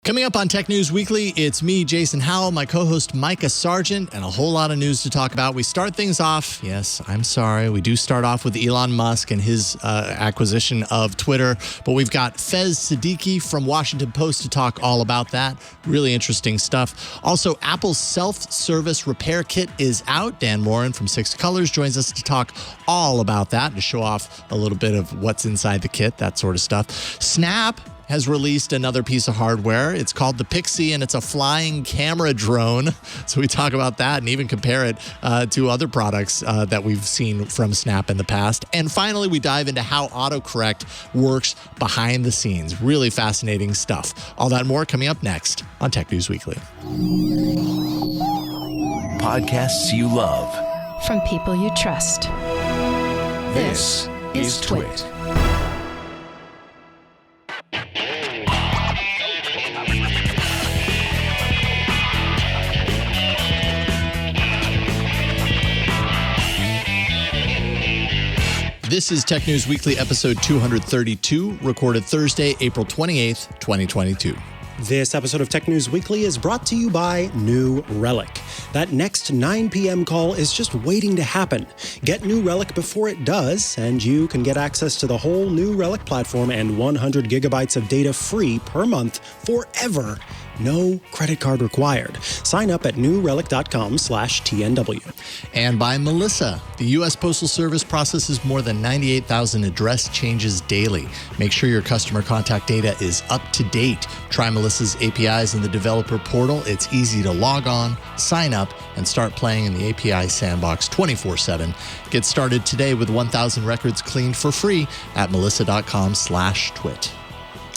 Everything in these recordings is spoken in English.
Coming up on Tech News Weekly, it's me, Jason Howell, my co-host Mikah Sargent, and a whole lot of news to talk about. We start things off, yes, I'm sorry, we do start off with Elon Musk and his acquisition of Twitter, but we've got Faiz Siddiqui from Washington Post to talk all about that. Really interesting stuff. Also, Apple's self-service repair kit is out. Dan Moren from Six Colors joins us to talk all about that, to show off a little bit of what's inside the kit, that sort of stuff. Snap has released another piece of hardware. It's called the Pixy, and it's a flying camera drone. So we talk about that and even compare it to other products that we've seen from Snap in the past. And finally, we dive into how Autocorrect works behind the scenes. Really fascinating stuff. All that and more coming up next on Tech News Weekly. Podcasts you love. From people you trust. This is TWiT. This is Tech News Weekly, episode 232, recorded Thursday, April 28th, 2022. This episode of Tech News Weekly is brought to you by New Relic. That next 9 p.m. call is just waiting to happen. Get New Relic before it does, and you can get access to the whole New Relic platform and 100 gigabytes of data free per month forever. No credit card required. Sign up at newrelic.com/TNW. And by Melissa. The U.S. Postal Service processes more than 98,000 address changes daily. Make sure your customer contact data is up to date. Try Melissa's APIs in the developer portal. It's easy to log on, sign up, and start playing in the API sandbox 24/7. Get started today with 1,000 records cleaned for free at melissa.com/twit.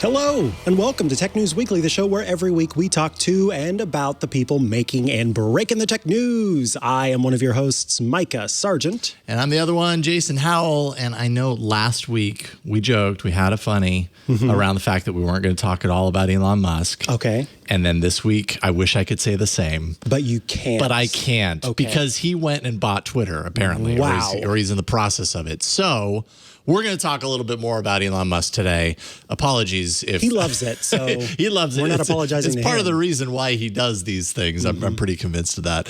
Hello, and welcome to Tech News Weekly, the show where every week we talk to and about the people making and breaking the tech news. I am one of your hosts, Mikah Sargent. And I'm the other one, Jason Howell. And I know last week we joked, we had a funny around the fact that we weren't going to talk at all about Elon Musk. Okay. And then this week, I wish I could say the same. But you can't. But I can't, because he went and bought Twitter, apparently. Wow. Or he's in the process of it. So we're going to talk a little bit more about Elon Musk today. Apologies if... He loves it, so he loves it. We're not apologizing to him. It's part of the reason why he does these things. I'm pretty convinced of that.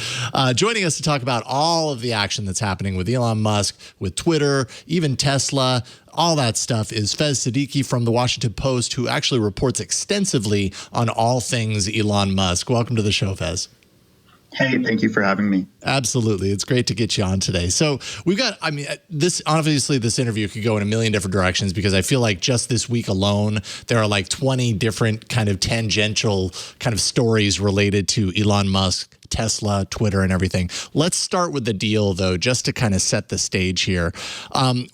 Joining us to talk about all of the action that's happening with Elon Musk, with Twitter, even Tesla, all that stuff is Faiz Siddiqui from the Washington Post, who actually reports extensively on all things Elon Musk. Welcome to the show, Faiz. Hey, thank you for having me. Absolutely. It's great to get you on today. So we've got, this interview could go in a million different directions, because I feel like just this week alone, there are like 20 different kind of tangential kind of stories related to Elon Musk, Tesla, Twitter, and everything. Let's start with the deal, though, just to kind of set the stage here.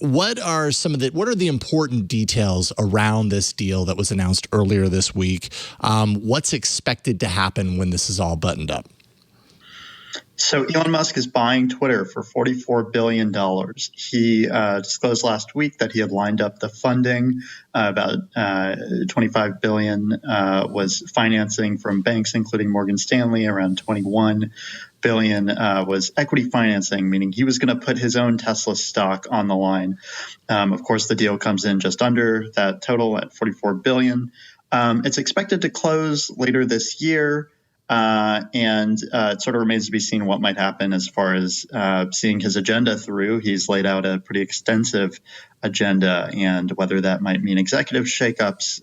What are the important details around this deal that was announced earlier this week? What's expected to happen when this is all buttoned up? So Elon Musk is buying Twitter for $44 billion. He disclosed last week that he had lined up the funding. About $25 billion was financing from banks, including Morgan Stanley. Around $21 billion was equity financing, meaning he was going to put his own Tesla stock on the line. Of course, the deal comes in just under that total at $44 billion. It's expected to close later this year. And it sort of remains to be seen what might happen as far as seeing his agenda through. He's laid out a pretty extensive agenda, and whether that might mean executive shakeups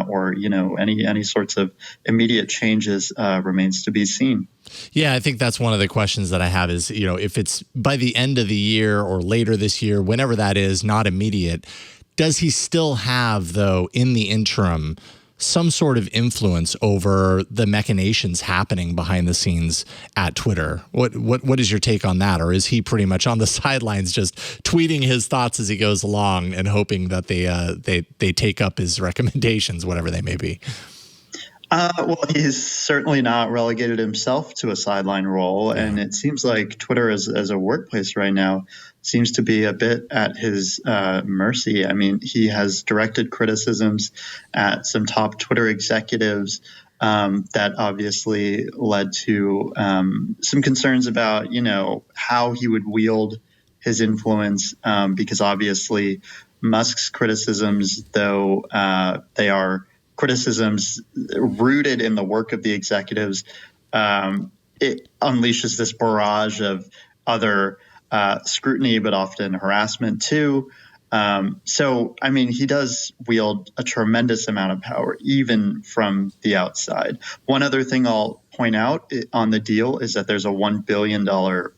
or any sorts of immediate changes remains to be seen. Yeah, I think that's one of the questions that I have is, if it's by the end of the year or later this year, whenever that is, not immediate, does he still have, though, in the interim, some sort of influence over the machinations happening behind the scenes at Twitter? What is your take on that? Or is he pretty much on the sidelines just tweeting his thoughts as he goes along and hoping that they take up his recommendations, whatever they may be? Well, he's certainly not relegated himself to a sideline role, and it seems like Twitter as a workplace right now seems to be a bit at his mercy. I mean, he has directed criticisms at some top Twitter executives that obviously led to some concerns about, how he would wield his influence, because obviously Musk's criticisms, though they are criticisms rooted in the work of the executives, it unleashes this barrage of other scrutiny, but often harassment too. So, I mean, he does wield a tremendous amount of power, even from the outside. One other thing I'll point out on the deal is that there's a $1 billion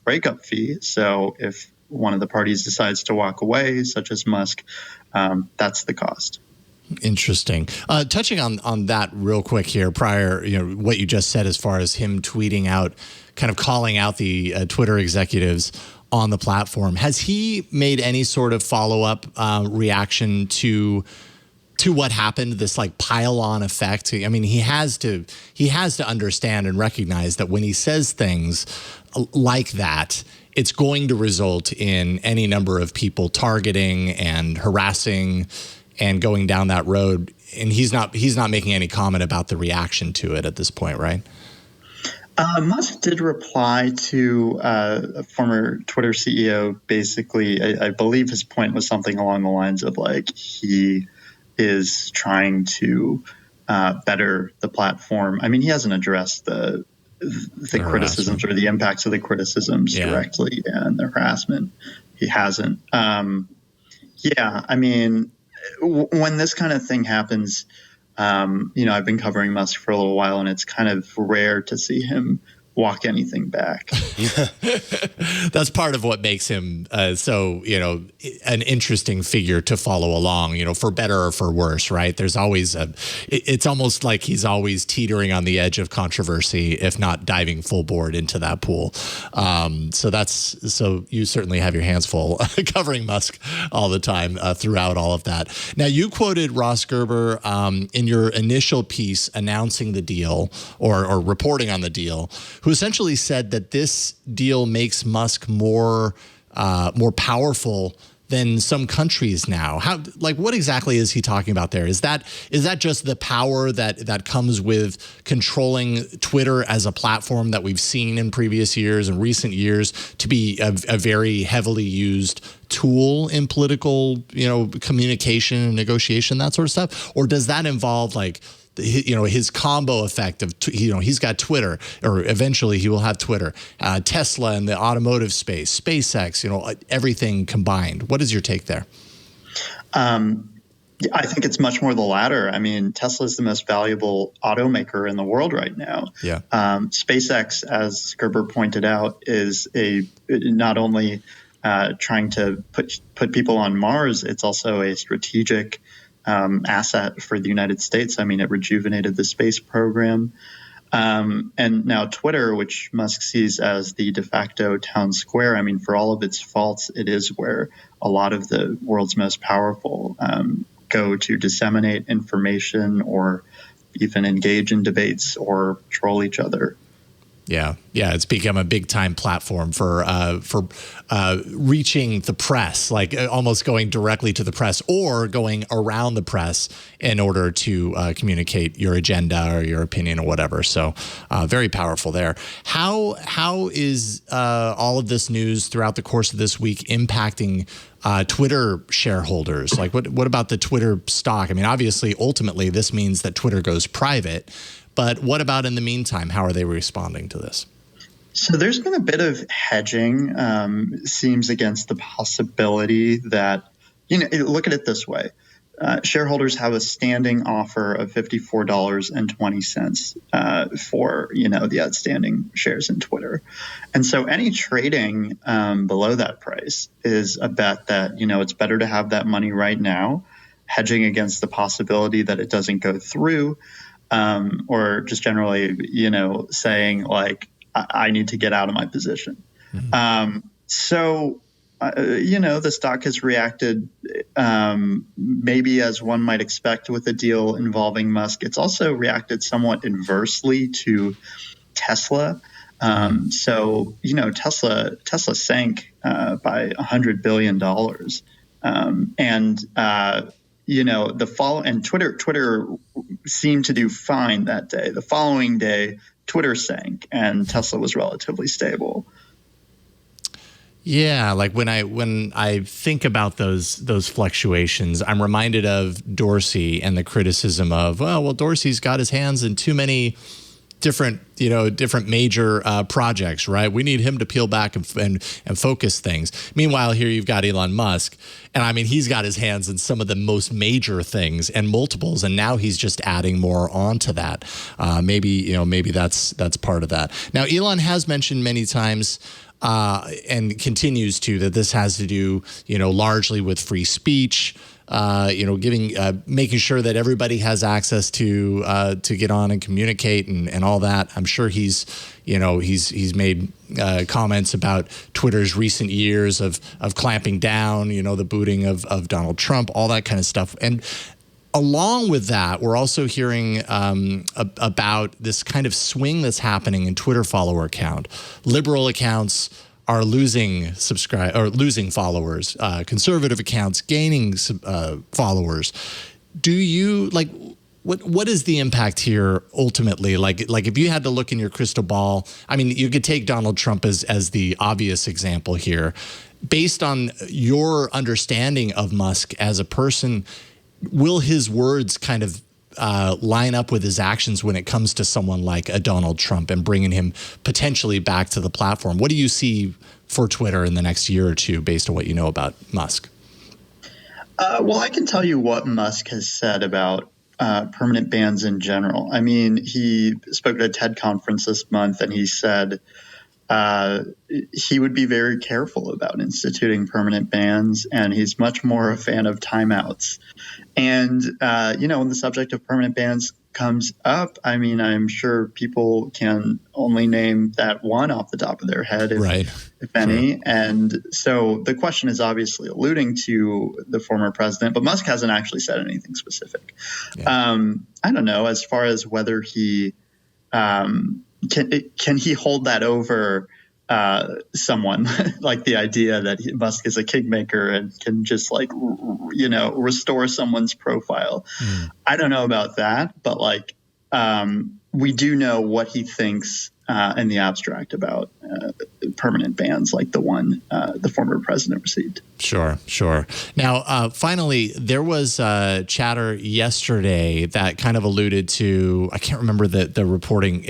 breakup fee. So if one of the parties decides to walk away, such as Musk, that's the cost. Interesting. Touching on that real quick here, prior, what you just said as far as him tweeting out, kind of calling out the Twitter executives on the platform. Has he made any sort of follow-up reaction to what happened, this like pile-on effect? I mean, he has to understand and recognize that when he says things like that, it's going to result in any number of people targeting and harassing and going down that road. And he's not making any comment about the reaction to it at this point, right? Musk did reply to a former Twitter CEO. Basically, I believe his point was something along the lines of like he is trying to better the platform. I mean, he hasn't addressed the criticisms or the impacts of the criticisms directly and the harassment. He hasn't. Yeah, I mean, when this kind of thing happens, I've been covering Musk for a little while, and it's kind of rare to see him walk anything back. That's part of what makes him so, an interesting figure to follow along, for better or for worse, right? There's always it's almost like he's always teetering on the edge of controversy, if not diving full board into that pool. So you certainly have your hands full covering Musk all the time throughout all of that. Now, you quoted Ross Gerber in your initial piece announcing the deal or reporting on the deal, who essentially said that this deal makes Musk more powerful than some countries now. What exactly is he talking about there? Is that just the power that comes with controlling Twitter as a platform that we've seen in previous years and recent years to be a very heavily used tool in political, communication and negotiation, that sort of stuff? Or does that involve his combo effect of, he's got Twitter, or eventually he will have Twitter, Tesla in the automotive space, SpaceX, everything combined. What is your take there? I think it's much more the latter. I mean, Tesla is the most valuable automaker in the world right now. Yeah. SpaceX, as Gerber pointed out, is not only trying to put people on Mars, it's also a strategic asset for the United States. I mean, it rejuvenated the space program. And now Twitter, which Musk sees as the de facto town square, I mean, for all of its faults, it is where a lot of the world's most powerful go to disseminate information or even engage in debates or troll each other. Yeah, it's become a big time platform for reaching the press, like almost going directly to the press or going around the press in order to communicate your agenda or your opinion or whatever. So very powerful there. How is all of this news throughout the course of this week impacting Twitter shareholders? Like what about the Twitter stock? I mean, obviously, ultimately, this means that Twitter goes private. But what about in the meantime? How are they responding to this? So there's been a bit of hedging, seems against the possibility that, look at it this way. Shareholders have a standing offer of $54.20 for, the outstanding shares in Twitter. And so any trading below that price is a bet that, it's better to have that money right now, hedging against the possibility that it doesn't go through. Or just generally, saying like, I need to get out of my position. Mm-hmm. The stock has reacted maybe as one might expect with a deal involving Musk. It's also reacted somewhat inversely to Tesla. Tesla sank by $100 billion. Twitter seemed to do fine that day. The following day, Twitter sank and Tesla was relatively stable. Yeah, like when I think about those fluctuations, I'm reminded of Dorsey and the criticism of, well, Dorsey's got his hands in too many different major projects, right? We need him to peel back and focus things. Meanwhile, here you've got Elon Musk, and I mean, he's got his hands in some of the most major things and multiples, and now he's just adding more onto that. Maybe that's part of that. Now, Elon has mentioned many times, and continues to, that this has to do, largely with free speech. Making sure that everybody has access to get on and communicate and all that. I'm sure he's made comments about Twitter's recent years of clamping down, the booting of Donald Trump, all that kind of stuff. And along with that, we're also hearing about this kind of swing that's happening in Twitter follower count. Liberal accounts are losing followers, conservative accounts gaining followers. Do you what is the impact here ultimately? Like if you had to look in your crystal ball, I mean, you could take Donald Trump as the obvious example here. Based on your understanding of Musk as a person, will his words kind of line up with his actions when it comes to someone like a Donald Trump and bringing him potentially back to the platform? What do you see for Twitter in the next year or two based on what you know about Musk? Well, I can tell you what Musk has said about permanent bans in general. I mean, he spoke at a TED conference this month, and he said he would be very careful about instituting permanent bans, and he's much more a fan of timeouts. And, when the subject of permanent bans comes up, I mean, I'm sure people can only name that one off the top of their head, if any. Sure. And so the question is obviously alluding to the former president, but Musk hasn't actually said anything specific. Yeah. I don't know, as far as whether he can he hold that over someone, like the idea that Musk is a kingmaker and can just restore someone's profile. I don't know about that, but we do know what he thinks in the abstract about permanent bans like the one the former president received. Sure. Now, finally, there was chatter yesterday that kind of alluded to, I can't remember the reporting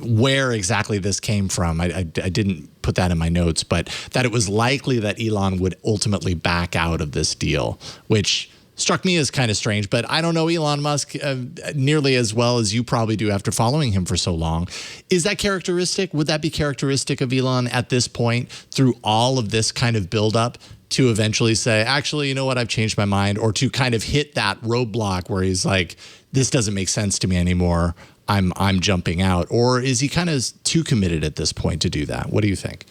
where exactly this came from. I didn't put that in my notes, but that it was likely that Elon would ultimately back out of this deal, which struck me as kind of strange. But I don't know Elon Musk nearly as well as you probably do after following him for so long. Is that characteristic? Would that be characteristic of Elon at this point, through all of this kind of buildup, to eventually say, actually, you know what, I've changed my mind, or to kind of hit that roadblock where he's like, this doesn't make sense to me anymore, I'm jumping out? Or is he kind of too committed at this point to do that? What do you think?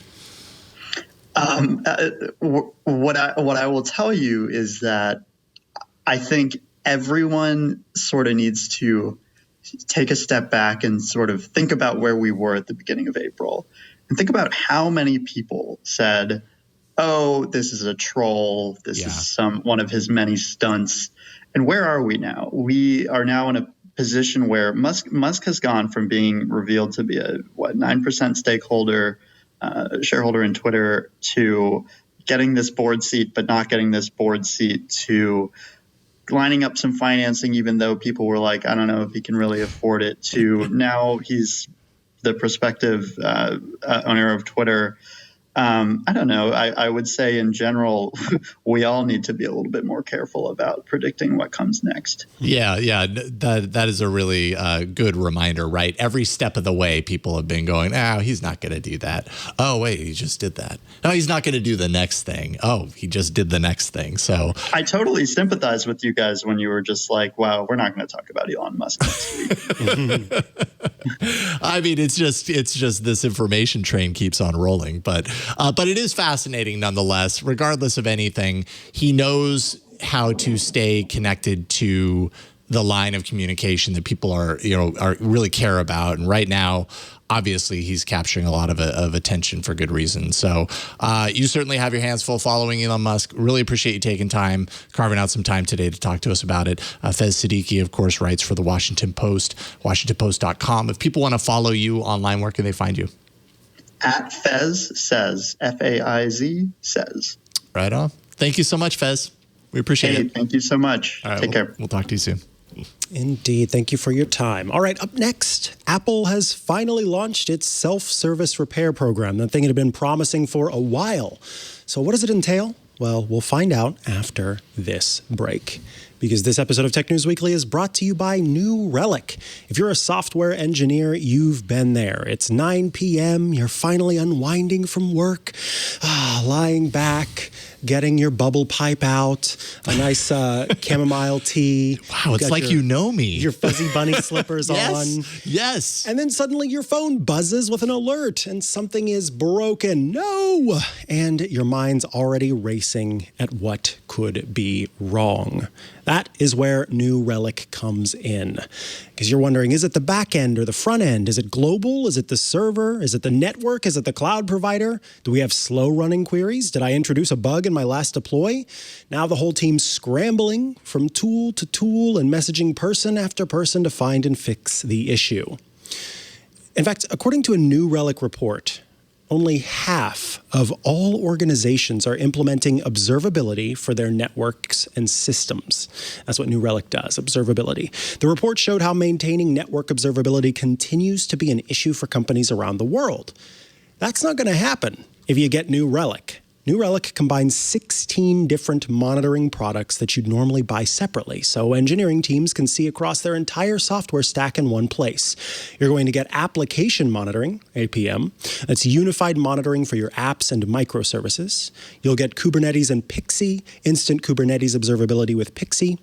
What I will tell you is that I think everyone sort of needs to take a step back and sort of think about where we were at the beginning of April, and think about how many people said, oh, this is a troll, this is one of his many stunts. And where are we now? We are now in a position where Musk has gone from being revealed to be a 9% stakeholder, shareholder in Twitter, to getting this board seat but not getting this board seat, to lining up some financing even though people were like, I don't know if he can really afford it, to now he's the prospective owner of Twitter. I don't know. I would say in general, we all need to be a little bit more careful about predicting what comes next. Yeah. That is a really good reminder, right? Every step of the way, people have been going, oh, he's not going to do that. Oh, wait, he just did that. No, he's not going to do the next thing. Oh, he just did the next thing. So I totally sympathize with you guys when you were just like, wow, we're not going to talk about Elon Musk next week. I mean, it's just this information train keeps on rolling, but it is fascinating nonetheless. Regardless of anything, he knows how to stay connected to the line of communication that people are really care about. And right now, obviously, he's capturing a lot of attention for good reason. So you certainly have your hands full following Elon Musk. Really appreciate you taking time, carving out some time today to talk to us about it. Faiz Siddiqui, of course, writes for the Washington Post, WashingtonPost.com. If people want to follow you online, where can they find you? At Faiz says, Faiz says. Right on. Thank you so much, Faiz. We appreciate it. Thank you so much. All right, Take care. We'll talk to you soon. Indeed. Thank you for your time. All right, up next, Apple has finally launched its self-service repair program, that thing it had been promising for a while. So what does it entail? Well, we'll find out after this break. Because this episode of Tech News Weekly is brought to you by New Relic. If you're a software engineer, you've been there. It's 9 p.m., you're finally unwinding from work, lying back, getting your bubble pipe out, a nice chamomile tea. Wow, it's like you know me. Your fuzzy bunny slippers on. Yes. And then suddenly your phone buzzes with an alert and something is broken. No! And your mind's already racing at what could be wrong. That is where New Relic comes in. Because you're wondering, is it the back end or the front end? Is it global? Is it the server? Is it the network? Is it the cloud provider? Do we have slow running queries? Did I introduce a bug in my last deploy? Now the whole team's scrambling from tool to tool and messaging person after person to find and fix the issue. In fact, according to a New Relic report, only half of all organizations are implementing observability for their networks and systems. That's what New Relic does, observability. The report showed how maintaining network observability continues to be an issue for companies around the world. That's not going to happen if you get New Relic. New Relic combines 16 different monitoring products that you'd normally buy separately, so engineering teams can see across their entire software stack in one place. You're going to get application monitoring, APM. That's unified monitoring for your apps and microservices. You'll get Kubernetes and Pixy, instant Kubernetes observability with Pixy.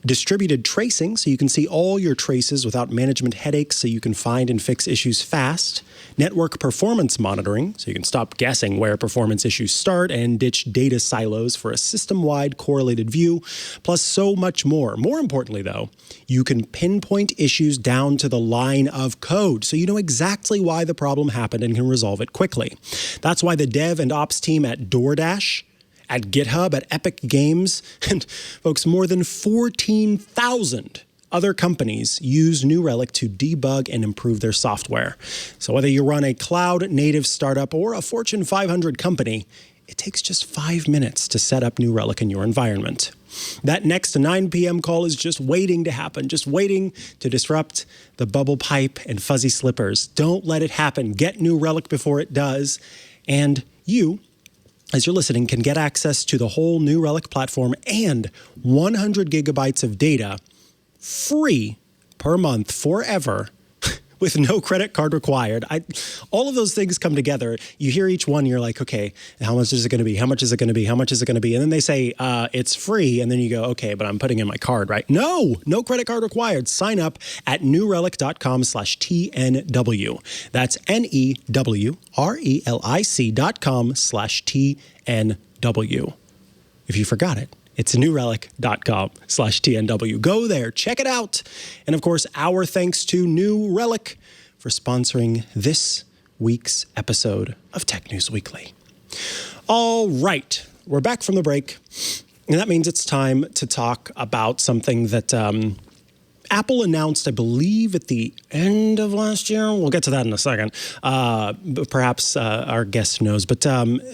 Distributed tracing, so you can see all your traces without management headaches, so you can find and fix issues fast. Network performance monitoring, so you can stop guessing where performance issues start and ditch data silos for a system-wide correlated view, plus so much more. More importantly, though, you can pinpoint issues down to the line of code, so you know exactly why the problem happened and can resolve it quickly. That's why the dev and ops team at DoorDash, at GitHub, at Epic Games, and folks, more than 14,000 other companies use New Relic to debug and improve their software. So whether you run a cloud-native startup or a Fortune 500 company, it takes just 5 minutes to set up New Relic in your environment. That next 9 p.m. call is just waiting to happen, just waiting to disrupt the bubble pipe and fuzzy slippers. Don't let it happen. Get New Relic before it does. And you, as you're listening, can get access to the whole New Relic platform and 100 gigabytes of data free per month forever with no credit card required. All of those things come together. You hear each one, you're like, okay, how much is it going to be? How much is it going to be? How much is it going to be? And then they say, it's free. And then you go, okay, but I'm putting in my card, right? No credit card required. Sign up at newrelic.com/TNW. That's NEWRELIC.com/TNW. If you forgot it, it's newrelic.com/TNW. Go there, check it out. And of course, our thanks to New Relic for sponsoring this week's episode of Tech News Weekly. All right, we're back from the break. And that means it's time to talk about something that Apple announced, I believe, at the end of last year. We'll get to that in a second. But perhaps our guest knows. But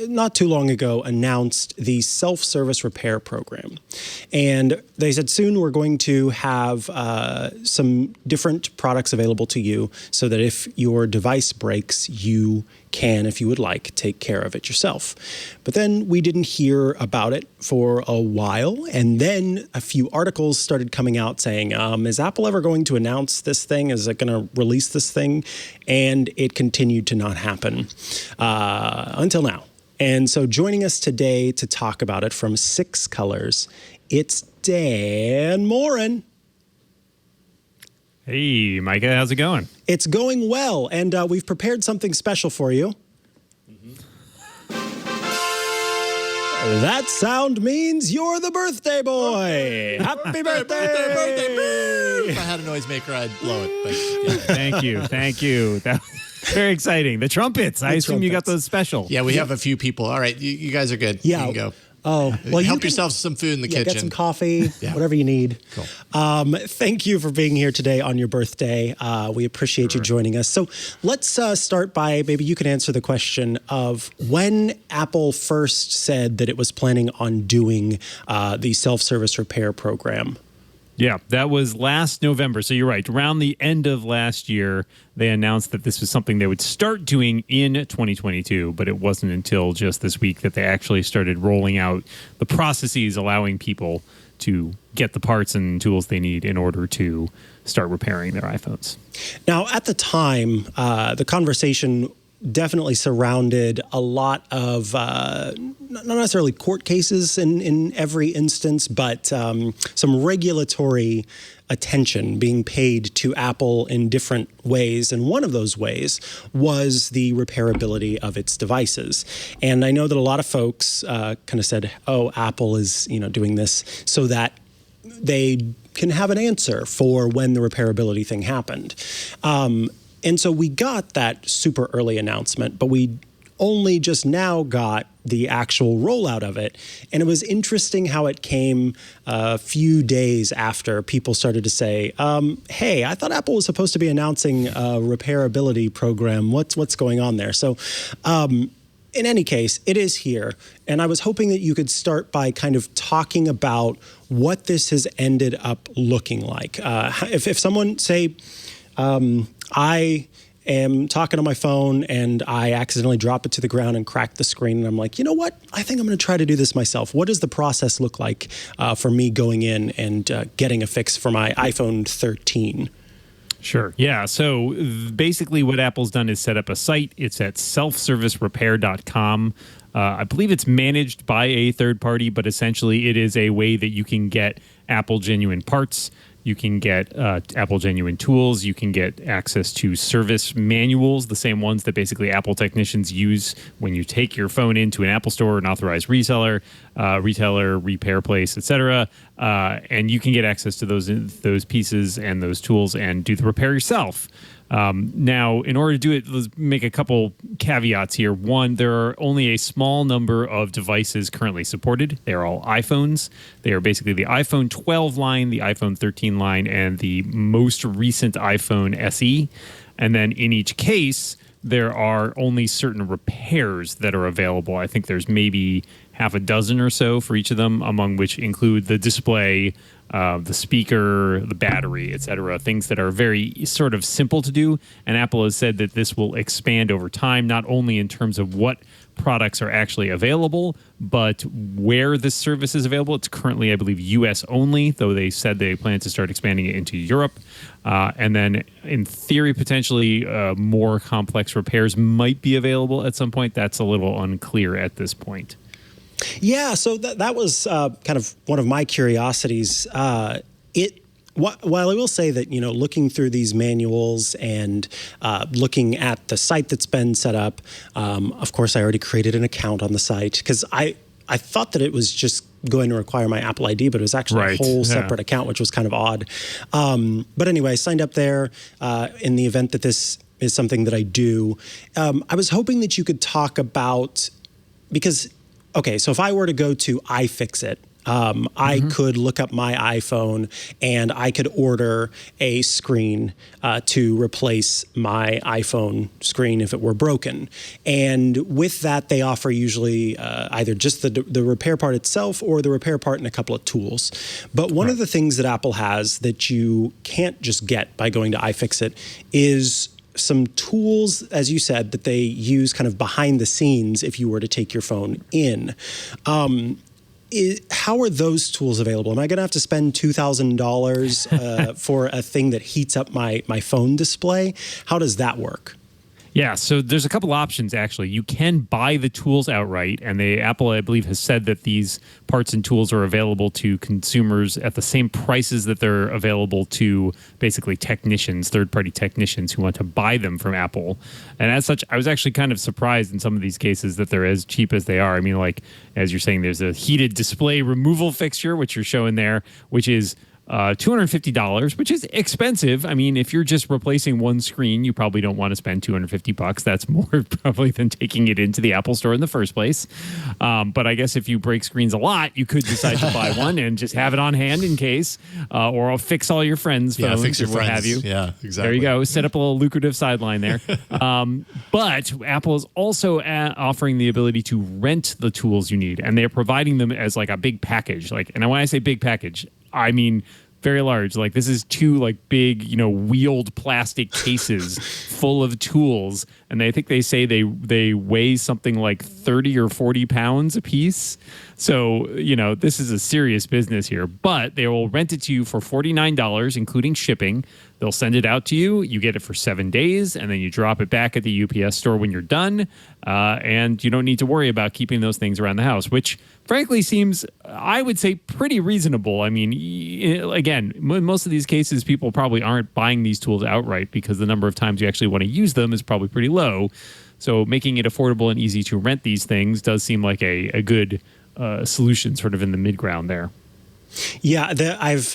not too long ago, announced the self-service repair program. And they said soon we're going to have some different products available to you so that if your device breaks, you can, if you would like, take care of it yourself. But then we didn't hear about it for a while. And then a few articles started coming out saying, is Apple ever going to announce this thing? Is it going to release this thing? And it continued to not happen until now. And so joining us today to talk about it from Six Colors, it's Dan Moren. Hey, Mikah, how's it going? It's going well, and we've prepared something special for you. That sound means you're the birthday boy. Happy birthday! If I had a noisemaker, I'd blow it. But, yeah. Thank you. That was very exciting. The trumpets. I assume you got those special. Yeah, we have a few people. All right, you guys are good. Yeah. You can go. Oh, well, you Help can- yourself some food in the Yeah, kitchen. get some coffee, Yeah. whatever you need. Cool. Thank you for being here today on your birthday. We appreciate you joining us. So let's start by, maybe you can answer the question of when Apple first said that it was planning on doing the self-service repair program. Yeah, that was last November. So you're right. Around the end of last year, they announced that this was something they would start doing in 2022, but it wasn't until just this week that they actually started rolling out the processes allowing people to get the parts and tools they need in order to start repairing their iPhones. Now, at the time, the conversation definitely surrounded a lot of, not necessarily court cases in every instance, but some regulatory attention being paid to Apple in different ways. And one of those ways was the repairability of its devices. And I know that a lot of folks kind of said, oh, Apple is doing this so that they can have an answer for when the repairability thing happened. And so we got that super early announcement, but we only just now got the actual rollout of it. And it was interesting how it came a few days after people started to say, hey, I thought Apple was supposed to be announcing a repairability program. What's going on there? So in any case, it is here. And I was hoping that you could start by kind of talking about what this has ended up looking like. If someone, say, I am talking on my phone and I accidentally drop it to the ground and crack the screen, and I'm like, you know what? I think I'm going to try to do this myself. What does the process look like for me going in and getting a fix for my iPhone 13? Sure. Yeah. So basically what Apple's done is set up a site. It's at selfservicerepair.com. I believe it's managed by a third party, but essentially it is a way that you can get Apple genuine parts. You can get Apple genuine tools. You can get access to service manuals, the same ones that basically Apple technicians use when you take your phone into an Apple store, an authorized retailer, repair place, etc. And you can get access to those pieces and those tools and do the repair yourself. Now, in order to do it, let's make a couple caveats here. One, there are only a small number of devices currently supported. They are all iPhones. They are basically the iPhone 12 line, the iPhone 13 line, and the most recent iPhone SE. And then in each case, there are only certain repairs that are available. I think there's maybe half a dozen or so for each of them, among which include the display, the speaker, the battery, etc. Things that are very sort of simple to do. And Apple has said that this will expand over time, not only in terms of what products are actually available, but where this service is available. It's currently, I believe, US only, though they said they plan to start expanding it into Europe. And then in theory, potentially more complex repairs might be available at some point. That's a little unclear at this point. Yeah, so that was kind of one of my curiosities. While I will say that, looking through these manuals and looking at the site that's been set up, of course, I already created an account on the site because I thought that it was just going to require my Apple ID, but it was actually a whole separate account, which was kind of odd. But anyway, I signed up there in the event that this is something that I do. I was hoping that you could talk about, because okay, so if I were to go to iFixit, I could look up my iPhone and I could order a screen to replace my iPhone screen if it were broken. And with that, they offer usually either just the repair part itself or the repair part and a couple of tools. But one of the things that Apple has that you can't just get by going to iFixit is some tools, as you said, that they use kind of behind the scenes if you were to take your phone in. How are those tools available? Am I going to have to spend $2,000 for a thing that heats up my phone display? How does that work? Yeah, so there's a couple options, actually. You can buy the tools outright, and Apple, I believe, has said that these parts and tools are available to consumers at the same prices that they're available to basically technicians, third-party technicians who want to buy them from Apple. And as such, I was actually kind of surprised in some of these cases that they're as cheap as they are. I mean, like, as you're saying, there's a heated display removal fixture, which you're showing there, which is $250, which is expensive. I mean, if you're just replacing one screen, you probably don't want to spend $250. That's more probably than taking it into the Apple Store in the first place. But I guess if you break screens a lot, you could decide to buy one and just have it on hand in case, or I'll fix all your friends' phones, fix your or what friends. have you. Yeah, exactly. There you go. Set up a little lucrative sideline there. But Apple is also offering the ability to rent the tools you need, and they're providing them as like a big package. And when I say big package, I mean very large. Like, this is two like big, wheeled plastic cases full of tools, and I think they say they weigh something like 30 or 40 pounds a piece. So, this is a serious business here, but they will rent it to you for $49, including shipping. They'll send it out to you. You get it for 7 days, and then you drop it back at the UPS store when you're done. And you don't need to worry about keeping those things around the house, which frankly seems, I would say, pretty reasonable. I mean, again, in most of these cases, people probably aren't buying these tools outright because the number of times you actually want to use them is probably pretty low. So making it affordable and easy to rent these things does seem like a good solution sort of in the mid-ground there. Yeah, I've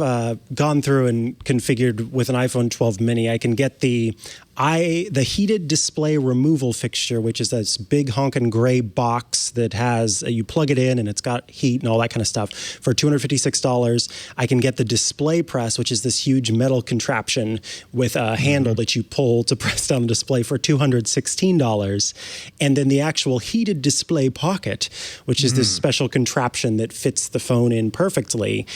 gone through and configured with an iPhone 12 mini. I can get the heated display removal fixture, which is this big honkin' gray box that has, you plug it in and it's got heat and all that kind of stuff for $256. I can get the display press, which is this huge metal contraption with a handle that you pull to press down the display for $216. And then the actual heated display pocket, which is this special contraption that fits the phone in perfectly,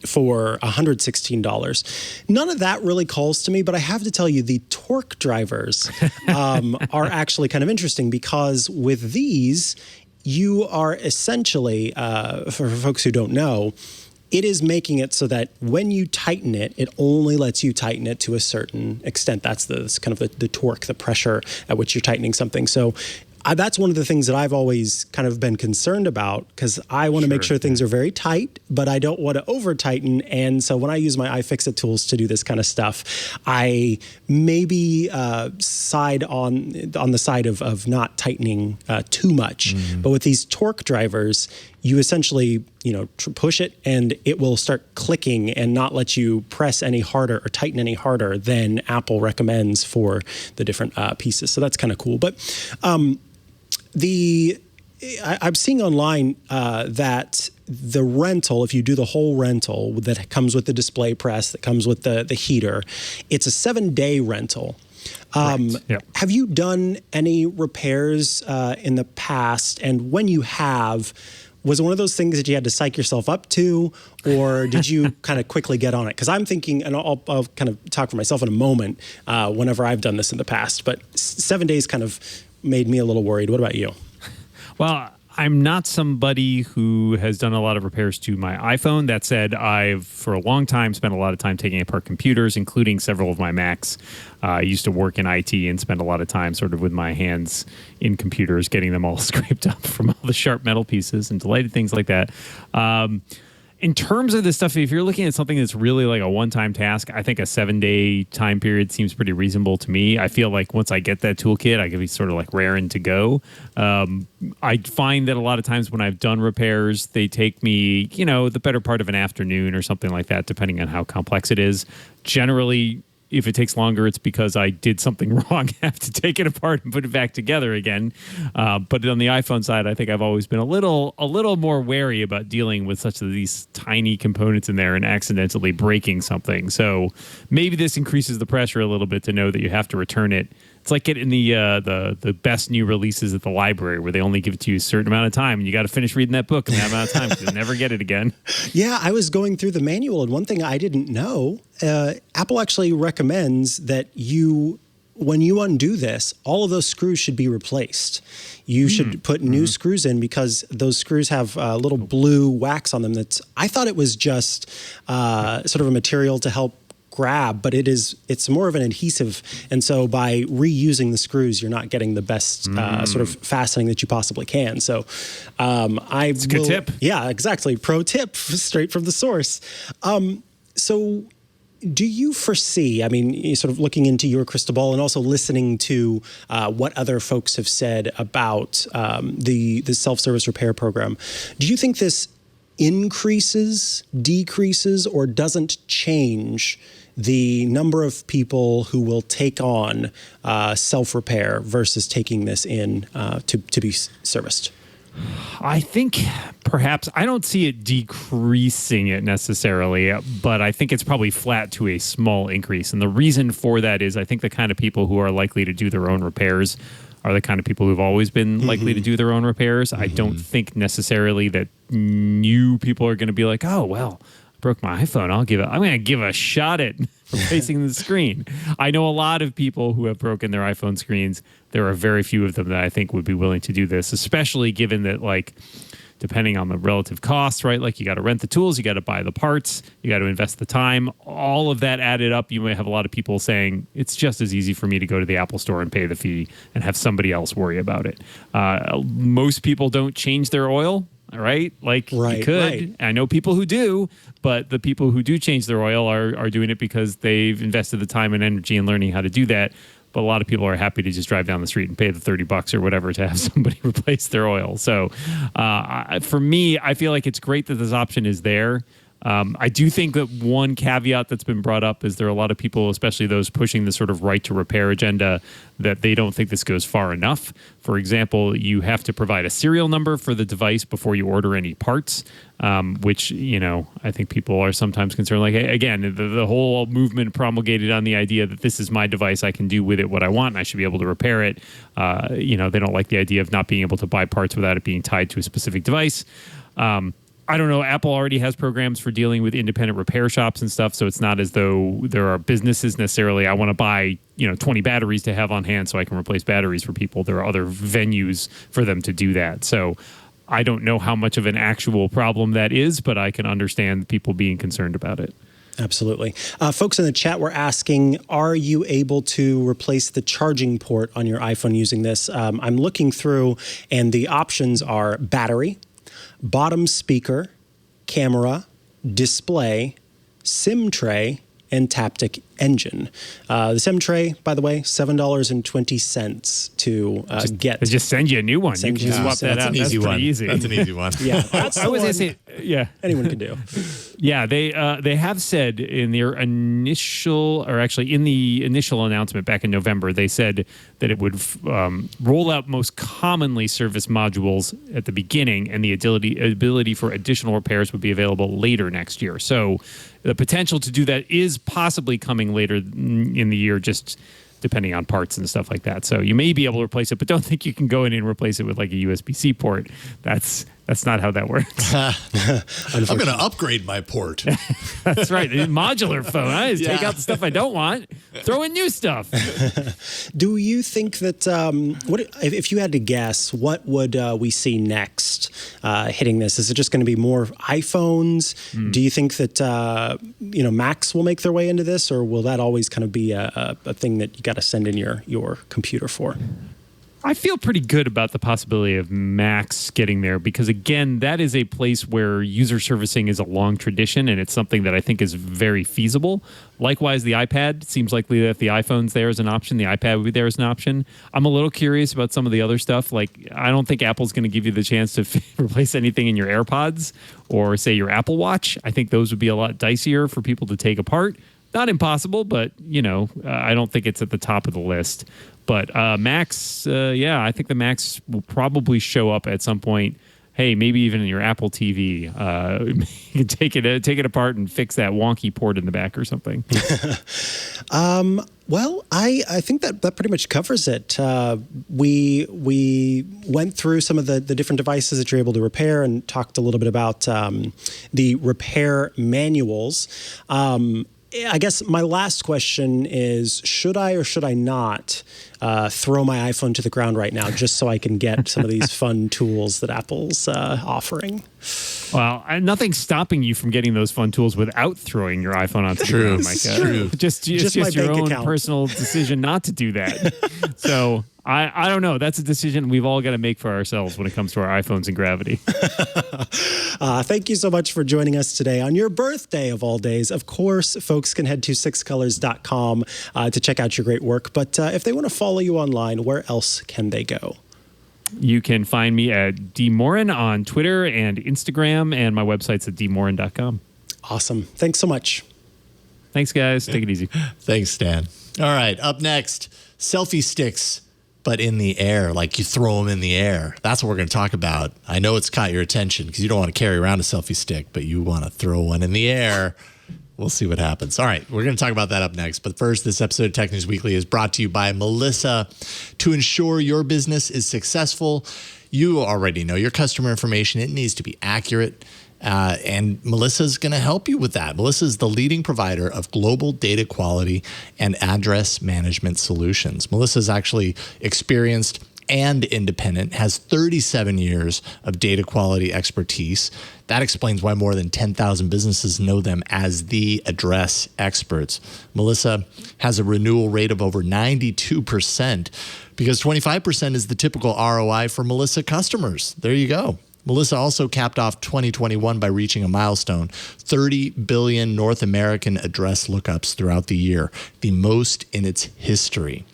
for $116. None of that really calls to me, but I have to tell you, the torque drivers are actually kind of interesting, because with these, you are essentially, for folks who don't know, it is making it so that when you tighten it, it only lets you tighten it to a certain extent. That's the torque, the pressure at which you're tightening something. So that's one of the things that I've always kind of been concerned about, because I want to make sure things are very tight, but I don't want to over tighten. And so when I use my iFixit tools to do this kind of stuff, I maybe side on the side of not tightening too much. But with these torque drivers, you essentially, push it and it will start clicking and not let you press any harder or tighten any harder than Apple recommends for the different pieces. So that's kind of cool. But I'm seeing online that the rental, if you do the whole rental that comes with the display press, that comes with the heater, it's a 7-day rental. Right. Yep. Have you done any repairs in the past? And when you have, was it one of those things that you had to psych yourself up to, or did you kind of quickly get on it? Because I'm thinking, and I'll kind of talk for myself in a moment, whenever I've done this in the past, but 7 days kind of made me a little worried. What about you? Well, I'm not somebody who has done a lot of repairs to my iPhone. That said, I've, for a long time, spent a lot of time taking apart computers, including several of my Macs. I used to work in IT and spend a lot of time sort of with my hands in computers, getting them all scraped up from all the sharp metal pieces and delighted things like that. In terms of this stuff, if you're looking at something that's really like a one-time task, I think a 7-day time period seems pretty reasonable to me. I feel like once I get that toolkit, I can be sort of like raring to go. I find that a lot of times when I've done repairs, they take me, the better part of an afternoon or something like that, depending on how complex it is. Generally, if it takes longer, it's because I did something wrong. I have to take it apart and put it back together again. But on the iPhone side, I think I've always been a little more wary about dealing with such of these tiny components in there and accidentally breaking something. So maybe this increases the pressure a little bit to know that you have to return it. It's like getting the best new releases at the library, where they only give it to you a certain amount of time, and you got to finish reading that book in that amount of time because you'll never get it again. Yeah, I was going through the manual, and one thing I didn't know, Apple actually recommends that when you undo this, all of those screws should be replaced. You should put new screws in, because those screws have little blue wax on them. I thought it was just sort of a material to help grab, but it's more of an adhesive, and so by reusing the screws, you're not getting the best sort of fastening that you possibly can. So it's a good tip. Yeah, exactly. Pro tip straight from the source. So do you foresee, I mean, sort of looking into your crystal ball and also listening to what other folks have said about the self-service repair program, do you think this increases, decreases, or doesn't change the number of people who will take on self-repair versus taking this in to be serviced? I think perhaps I don't see it decreasing it necessarily, but I think it's probably flat to a small increase. And the reason for that is I think the kind of people who are likely to do their own repairs are the kind of people who've always been likely to do their own repairs. I don't think necessarily that new people are going to be like, oh, well, I broke my iPhone. I'm going to give a shot at replacing the screen. I know a lot of people who have broken their iPhone screens. There are very few of them that I think would be willing to do this, especially given that, like, depending on the relative costs, right? Like, you got to rent the tools, you got to buy the parts, you got to invest the time. All of that added up, you may have a lot of people saying, it's just as easy for me to go to the Apple store and pay the fee and have somebody else worry about it. Most people don't change their oil, right? Like, you could. Right. I know people who do, but the people who do change their oil are doing it because they've invested the time and energy in learning how to do that. But a lot of people are happy to just drive down the street and pay the $30 or whatever to have somebody replace their oil. So for me, I feel like it's great that this option is there. I do think that one caveat that's been brought up is there are a lot of people, especially those pushing the sort of right to repair agenda, that they don't think this goes far enough. For example, you have to provide a serial number for the device before you order any parts, which, you know, I think people are sometimes concerned. Like, again, the whole movement promulgated on the idea that this is my device, I can do with it what I want, and I should be able to repair it. You know, they don't like the idea of not being able to buy parts without it being tied to a specific device. I don't know. Apple already has programs for dealing with independent repair shops and stuff, so it's not as though there are businesses necessarily. I want to buy, 20 batteries to have on hand so I can replace batteries for people. There are other venues for them to do that. So I don't know how much of an actual problem that is, but I can understand people being concerned about it. Absolutely. Folks in the chat were asking, are you able to replace the charging port on your iPhone using this? I'm looking through, and the options are battery, bottom speaker, camera, display, SIM tray, and Taptic engine. The SIM tray, by the way, $7.20 to get. They just send you a new one. You can just swap that out. That's pretty easy. That's an easy one. Yeah, that's I was going to say, yeah. Anyone can do. Yeah, they have said in their initial announcement back in November, they said that it would roll out most commonly serviced modules at the beginning, and the ability for additional repairs would be available later next year. So the potential to do that is possibly coming later in the year, just depending on parts and stuff like that. So you may be able to replace it, but don't think you can go in and replace it with like a USB-C port. That's not how that works. I'm going to upgrade my port. That's right. A modular phone. I just take out the stuff I don't want, throw in new stuff. Do you think that, if you had to guess, what would we see next hitting this? Is it just going to be more iPhones? Do you think that, Macs will make their way into this, or will that always kind of be a thing that you got to send in your computer for? I feel pretty good about the possibility of Macs getting there because, again, that is a place where user servicing is a long tradition, and it's something that I think is very feasible. Likewise, the iPad seems likely that the iPhone's there as an option. The iPad would be there as an option. I'm a little curious about some of the other stuff. Like, I don't think Apple's going to give you the chance to replace anything in your AirPods or, say, your Apple Watch. I think those would be a lot dicier for people to take apart. Not impossible, but, I don't think it's at the top of the list. But Macs, I think the Macs will probably show up at some point. Hey, maybe even in your Apple TV, you can take it apart and fix that wonky port in the back or something. Well, I think that pretty much covers it. We went through some of the different devices that you're able to repair and talked a little bit about the repair manuals. I guess my last question is, should I or should I not throw my iPhone to the ground right now just so I can get some of these fun tools that Apple's offering? Well, nothing's stopping you from getting those fun tools without throwing your iPhone onto the ground, Mikah. True. Just your own personal decision not to do that. So I don't know. That's a decision we've all got to make for ourselves when it comes to our iPhones and Gravity. Thank you so much for joining us today on your birthday of all days. Of course, folks can head to sixcolors.com to check out your great work. But if they want to follow you online, where else can they go? You can find me at Moren on Twitter and Instagram, and my website's at dmoren.com. Awesome. Thanks so much. Thanks, guys. Take it easy. Thanks, Stan. All right, up next, selfie sticks, but in the air, like you throw them in the air. That's what we're going to talk about. I know it's caught your attention because you don't want to carry around a selfie stick, but you want to throw one in the air. We'll see what happens. All right, we're going to talk about that up next. But first, this episode of Tech News Weekly is brought to you by Melissa. To ensure your business is successful, you already know your customer information. It needs to be accurate. And Melissa's going to help you with that. Melissa is the leading provider of global data quality and address management solutions. Melissa's actually experienced and independent, has 37 years of data quality expertise. That explains why more than 10,000 businesses know them as the address experts. Melissa has a renewal rate of over 92% because 25% is the typical ROI for Melissa customers. There you go. Melissa also capped off 2021 by reaching a milestone, 30 billion North American address lookups throughout the year, the most in its history.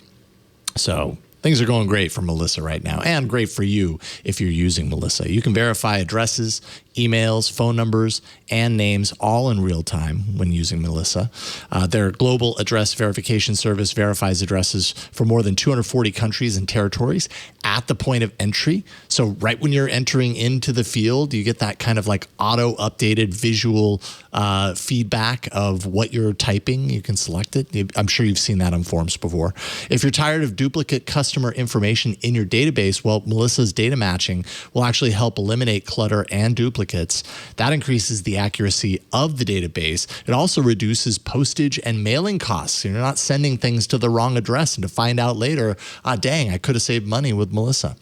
So things are going great for Melissa right now, and great for you if you're using Melissa. You can verify addresses, emails, phone numbers, and names all in real time when using Melissa. Their global address verification service verifies addresses for more than 240 countries and territories at the point of entry. So right when you're entering into the field, you get that kind of like auto-updated visual feedback of what you're typing. You can select it. I'm sure you've seen that on forms before. If you're tired of duplicate customer information in your database, well, Melissa's data matching will actually help eliminate clutter and duplicates. That increases the accuracy of the database. It also reduces postage and mailing costs. You're not sending things to the wrong address and to find out later, dang, I could have saved money with Melissa.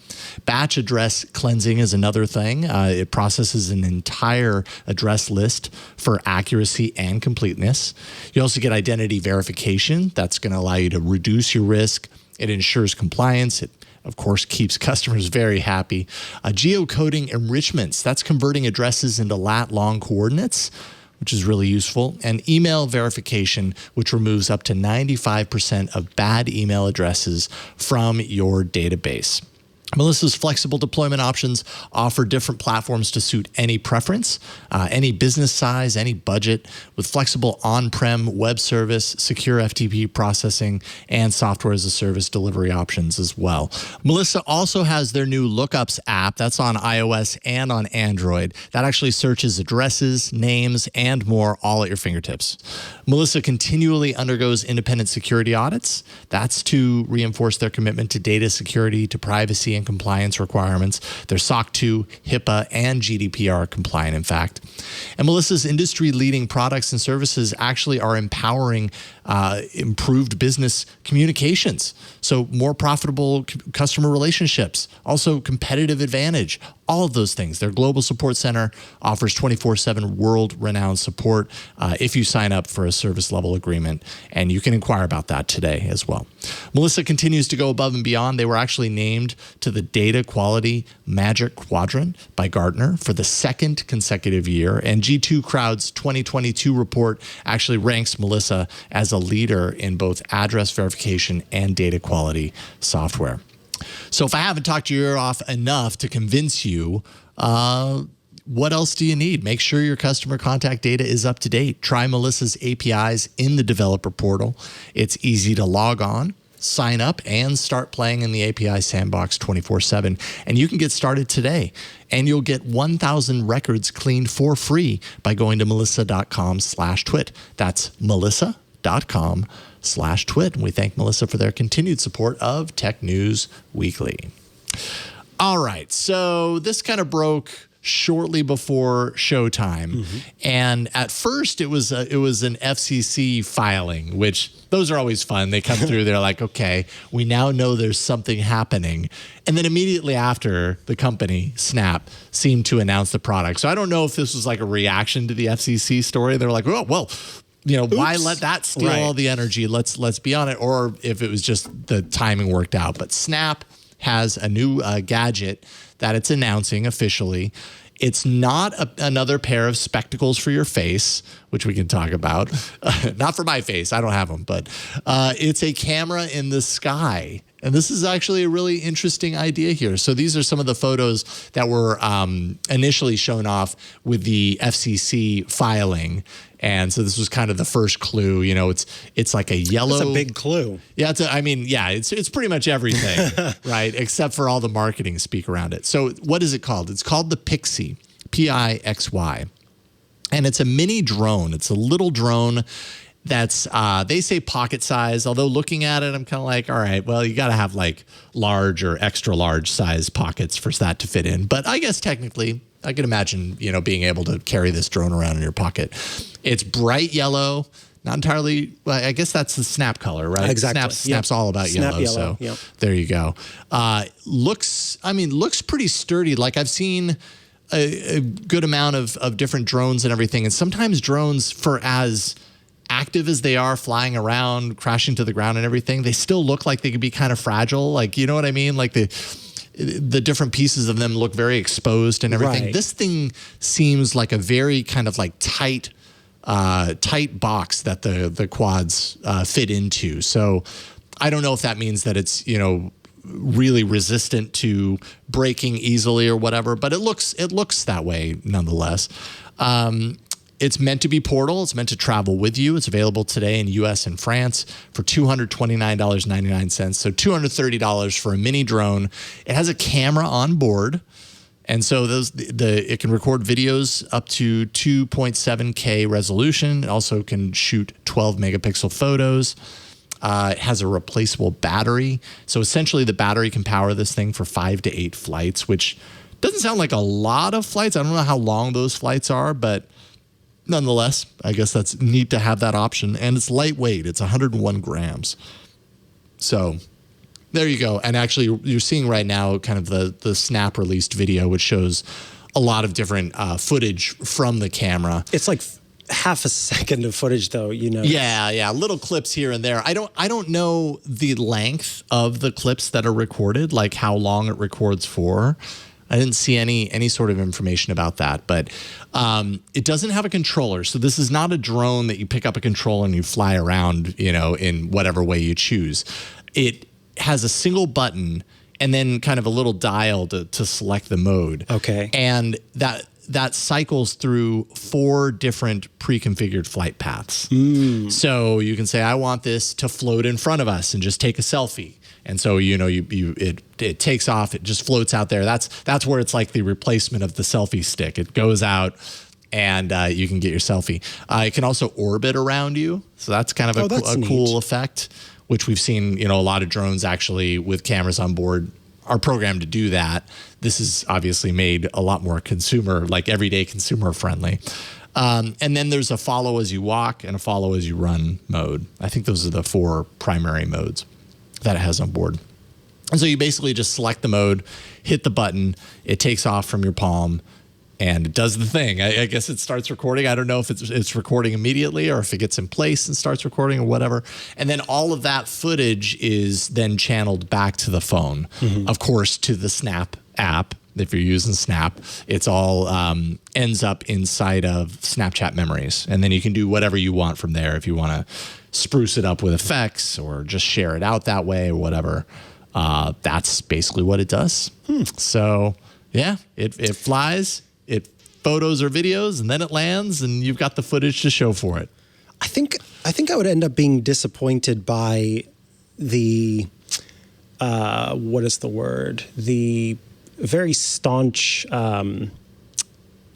Batch address cleansing is another thing. It processes an entire address list for accuracy and completeness. You also get identity verification. That's going to allow you to reduce your risk. It ensures compliance. It, of course, keeps customers very happy. Geocoding enrichments, that's converting addresses into lat-long coordinates, which is really useful. And email verification, which removes up to 95% of bad email addresses from your database. Melissa's flexible deployment options offer different platforms to suit any preference, any business size, any budget, with flexible on-prem web service, secure FTP processing, and software as a service delivery options as well. Melissa also has their new Lookups app that's on iOS and on Android. That actually searches addresses, names, and more all at your fingertips. Melissa continually undergoes independent security audits. That's to reinforce their commitment to data security, to privacy, and compliance requirements. They're SOC 2, HIPAA, and GDPR compliant, in fact. And Melissa's industry-leading products and services actually are empowering improved business communications. So more profitable customer relationships, also competitive advantage, all of those things. Their global support center offers 24/7 world-renowned support if you sign up for a service level agreement, and you can inquire about that today as well. Melissa continues to go above and beyond. They were actually named to the Data Quality Magic Quadrant by Gartner for the second consecutive year, and G2 Crowd's 2022 report actually ranks Melissa as a leader in both address verification and data quality software. So if I haven't talked your ear off enough to convince you, what else do you need? Make sure your customer contact data is up to date. Try Melissa's APIs in the developer portal. It's easy to log on, sign up, and start playing in the API sandbox 24/7. And you can get started today. And you'll get 1,000 records cleaned for free by going to melissa.com/twit. That's melissa.com/twit. And we thank Melissa for their continued support of Tech News Weekly. All right, so this kind of broke shortly before showtime, and at first it was an FCC filing, which those are always fun. They come through, they're like, okay, we now know there's something happening, and then immediately after, the company Snap seemed to announce the product. So I don't know if this was like a reaction to the FCC story. They're like, oh well, you know, why let that steal all the energy? Let's be on it, or if it was just the timing worked out. But Snap has a new gadget that it's announcing officially. It's not another pair of spectacles for your face, which we can talk about. Not for my face. I don't have them. But it's a camera in the sky. And this is actually a really interesting idea here. So these are some of the photos that were initially shown off with the FCC filing. And so this was kind of the first clue. You know, it's like a yellow. It's a big clue. Yeah, it's pretty much everything, right? Except for all the marketing speak around it. So what is it called? It's called the Pixy, Pixy. And it's a mini drone. It's a little drone that's, they say pocket size, although looking at it, I'm kind of like, all right, well, you got to have like large or extra large size pockets for that to fit in. But I guess technically, I can imagine, you know, being able to carry this drone around in your pocket. It's bright yellow, not entirely, well, I guess that's the Snap color, right? Exactly. Snap's all about Snap yellow. So there you go. Looks pretty sturdy. Like I've seen a good amount of different drones and everything. And sometimes drones, for as active as they are flying around, crashing to the ground and everything, they still look like they could be kind of fragile. Like, you know what I mean? Like the different pieces of them look very exposed and everything. Right. This thing seems like a very kind of like tight box that the quads fit into. So I don't know if that means that it's, you know, really resistant to breaking easily or whatever, but it looks that way nonetheless. It's meant to be portable. It's meant to travel with you. It's available today in U.S. and France for $229.99. So $230 for a mini drone. It has a camera on board. And so it can record videos up to 2.7K resolution. It also can shoot 12 megapixel photos. It has a replaceable battery. So essentially the battery can power this thing for 5 to 8 flights, which doesn't sound like a lot of flights. I don't know how long those flights are, but nonetheless, I guess that's neat to have that option. And it's lightweight. It's 101 grams. So there you go. And actually, you're seeing right now kind of the Snap released video, which shows a lot of different footage from the camera. It's like half a second of footage, though, you know. Yeah. Little clips here and there. I don't know the length of the clips that are recorded, like how long it records for. I didn't see any sort of information about that, but it doesn't have a controller. So this is not a drone that you pick up a controller and you fly around, you know, in whatever way you choose. It has a single button and then kind of a little dial to select the mode. Okay. And that cycles through 4 different pre-configured flight paths. So you can say, I want this to float in front of us and just take a selfie. And so, you know, it takes off, it just floats out there. That's where it's like the replacement of the selfie stick. It goes out and you can get your selfie. It can also orbit around you. So that's kind of a cool effect, which we've seen, you know, a lot of drones actually with cameras on board are programmed to do that. This is obviously made a lot more everyday consumer friendly. And then there's a follow as you walk and a follow as you run mode. I think those are the 4 primary modes that it has on board. And so you basically just select the mode, hit the button, it takes off from your palm, and it does the thing. I guess it starts recording. I don't know if it's recording immediately or if it gets in place and starts recording or whatever. And then all of that footage is then channeled back to the phone. Of course, to the Snap app. If you're using Snap, it's all ends up inside of Snapchat memories. And then you can do whatever you want from there. If you want to spruce it up with effects or just share it out that way or whatever, that's basically what it does. So yeah, it flies, it photos or videos, and then it lands and you've got the footage to show for it. I think I would end up being disappointed by the, what is the word? The very staunch not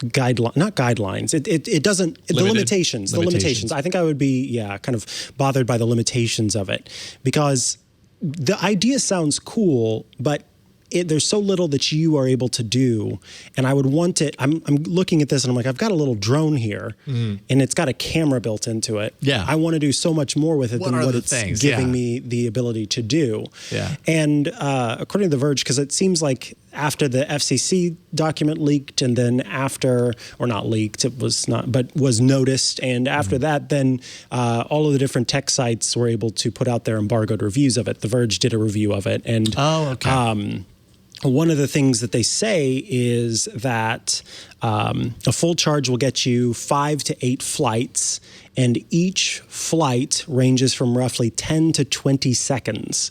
guidelines. It doesn't, the limitations. I think I would be, kind of bothered by the limitations of it, because the idea sounds cool, but there's so little that you are able to do, and I would want it. I'm looking at this and I'm like, I've got a little drone here, and it's got a camera built into it. Yeah, I want to do so much more with it than what it's giving me the ability to do. Yeah, and according to The Verge, because it seems like after the FCC document leaked, and then after, or not leaked, it was not, but was noticed, and after that, then all of the different tech sites were able to put out their embargoed reviews of it. The Verge did a review of it, and one of the things that they say is that a full charge will get you 5 to 8 flights, and each flight ranges from roughly 10 to 20 seconds.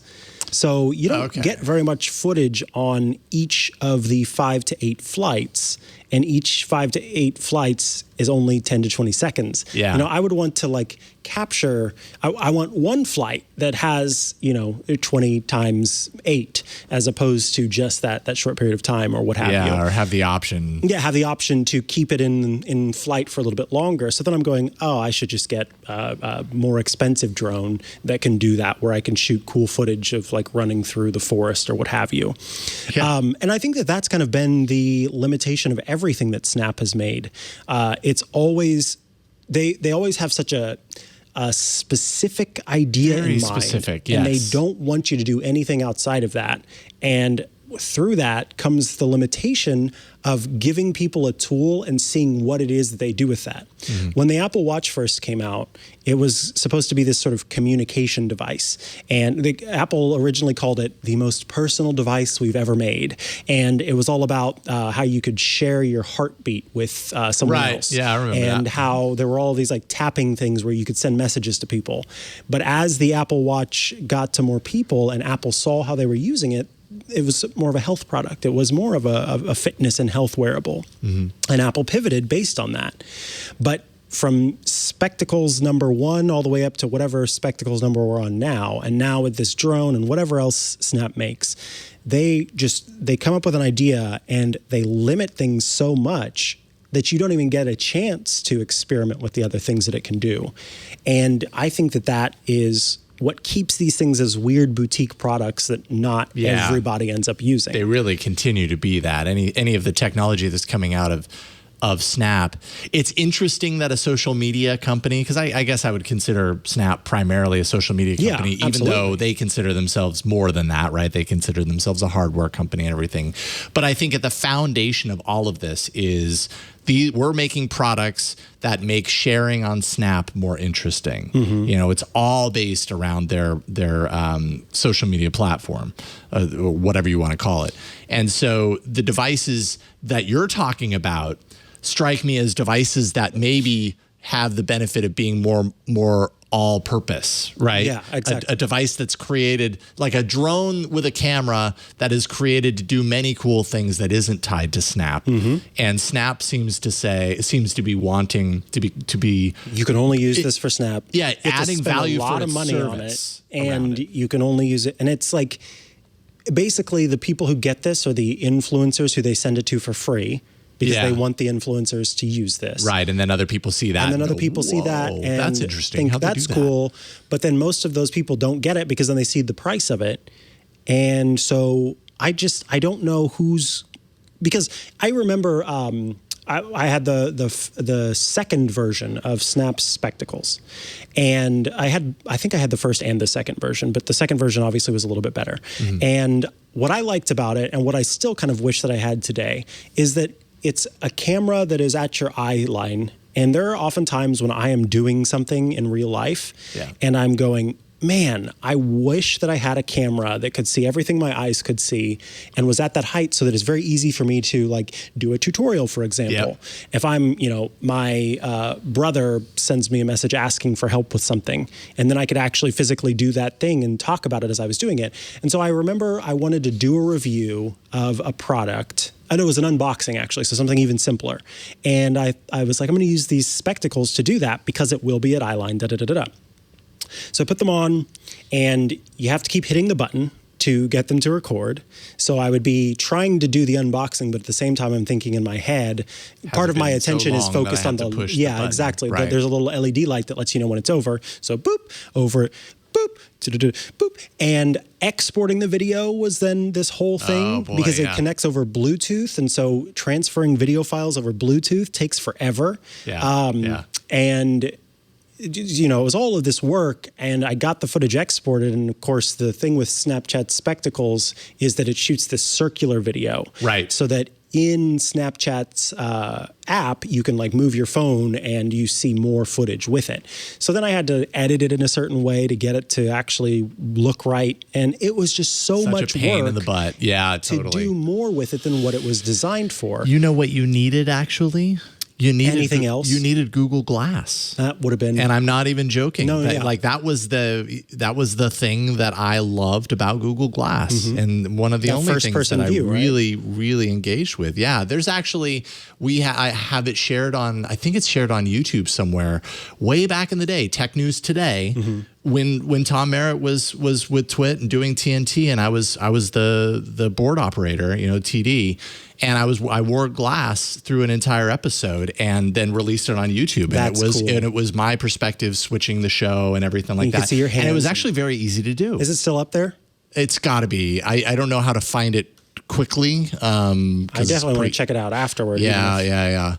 So you don't get very much footage on each of the 5 to 8 flights, and each 5 to 8 flights is only 10 to 20 seconds. Yeah. You know, I would want to like capture, I want one flight that has, 20 times 8 as opposed to just that short period of time or what have you. Yeah, or have the option. Yeah, have the option to keep it in flight for a little bit longer. So then I'm going, I should just get a more expensive drone that can do that, where I can shoot cool footage of like running through the forest or what have you. Yeah. And I think that that's kind of been the limitation of everything that Snap has made. It's always, they always have such a specific idea Very in mind. specific, And they yes. don't want you to do anything outside of that. And through that comes the limitation of giving people a tool and seeing what it is that they do with that. Mm-hmm. When the Apple Watch first came out, it was supposed to be this sort of communication device. And Apple originally called it the most personal device we've ever made. And it was all about how you could share your heartbeat with someone else. Yeah, I remember and that. how there were all these like tapping things where you could send messages to people. But as the Apple Watch got to more people and Apple saw how they were using it, it was more of a health product. It was more of a fitness and health wearable. Mm-hmm. And Apple pivoted based on that. But from Spectacles number 1 all the way up to whatever Spectacles number we're on now, and now with this drone and whatever else Snap makes, they come up with an idea and they limit things so much that you don't even get a chance to experiment with the other things that it can do. And I think that is what keeps these things as weird boutique products that not everybody ends up using. They really continue to be that. Any of the technology that's coming out of Snap. It's interesting that a social media company, because I guess I would consider Snap primarily a social media company, even though they consider themselves more than that, right? They consider themselves a hardware company and everything. But I think at the foundation of all of this is we're making products that make sharing on Snap more interesting. Mm-hmm. It's all based around their social media platform, or whatever you want to call it. And so the devices that you're talking about strike me as devices that maybe have the benefit of being more all-purpose, right? Yeah, exactly. A device that's created, like a drone with a camera that is created to do many cool things that isn't tied to Snap. Mm-hmm. And Snap seems to be wanting to be. You can only use this for Snap. Yeah, you have adding to spend value a lot for of its money on it, service and you can only use it. And it's like basically the people who get this are the influencers who they send it to for free, because they want the influencers to use this. Right, and then other people see that. And then other people see that and that's interesting. think How'd they that's do that? cool. But then most of those people don't get it because then they see the price of it. And so I don't know because I remember I had the second version of Snap's Spectacles. And I think I had the first and the second version, but the second version obviously was a little bit better. Mm-hmm. And what I liked about it, and what I still kind of wish that I had today, is that it's a camera that is at your eye line. And there are often times when I am doing something in real life and I'm going, man, I wish that I had a camera that could see everything my eyes could see and was at that height so that it's very easy for me to like do a tutorial, for example. Yep. If I'm, my brother sends me a message asking for help with something, and then I could actually physically do that thing and talk about it as I was doing it. And so I remember I wanted to do a review of a product. I know it was an unboxing, actually, so something even simpler. And I was like, I'm going to use these spectacles to do that because it will be at eyeline, da-da-da-da-da. So I put them on, and you have to keep hitting the button to get them to record. So I would be trying to do the unboxing, but at the same time, I'm thinking in my head, part of my attention is focused on the button. Exactly. Right. There's a little LED light that lets you know when it's over. So boop, over, boop, boop. And exporting the video was then this whole thing because it connects over Bluetooth. And so transferring video files over Bluetooth takes forever. And it was all of this work, and I got the footage exported. And of course, the thing with Snapchat Spectacles is that it shoots this circular video. Right. So that in Snapchat's app, you can like move your phone and you see more footage with it. So then I had to edit it in a certain way to get it to actually look right. And it was just so much a pain work in the butt. Yeah, totally. To do more with it than what it was designed for. You know what you needed, actually? anything else. You needed Google Glass. That would have been, and I'm not even joking. No, Like that was the thing that I loved about Google Glass, and one of the only things that I really engaged with. Yeah, there's actually I have it shared on. I think it's shared on YouTube somewhere. Way back in the day, Tech News Today. When Tom Merritt was with TWiT and doing TNT, and I was the board operator, TD, and I wore glass through an entire episode and then released it on YouTube. That's cool. And it was my perspective switching the show and everything like that. You could see your hands. And it was actually very easy to do. Is it still up there? It's got to be. I don't know how to find it quickly. I definitely want to check it out afterward. Yeah.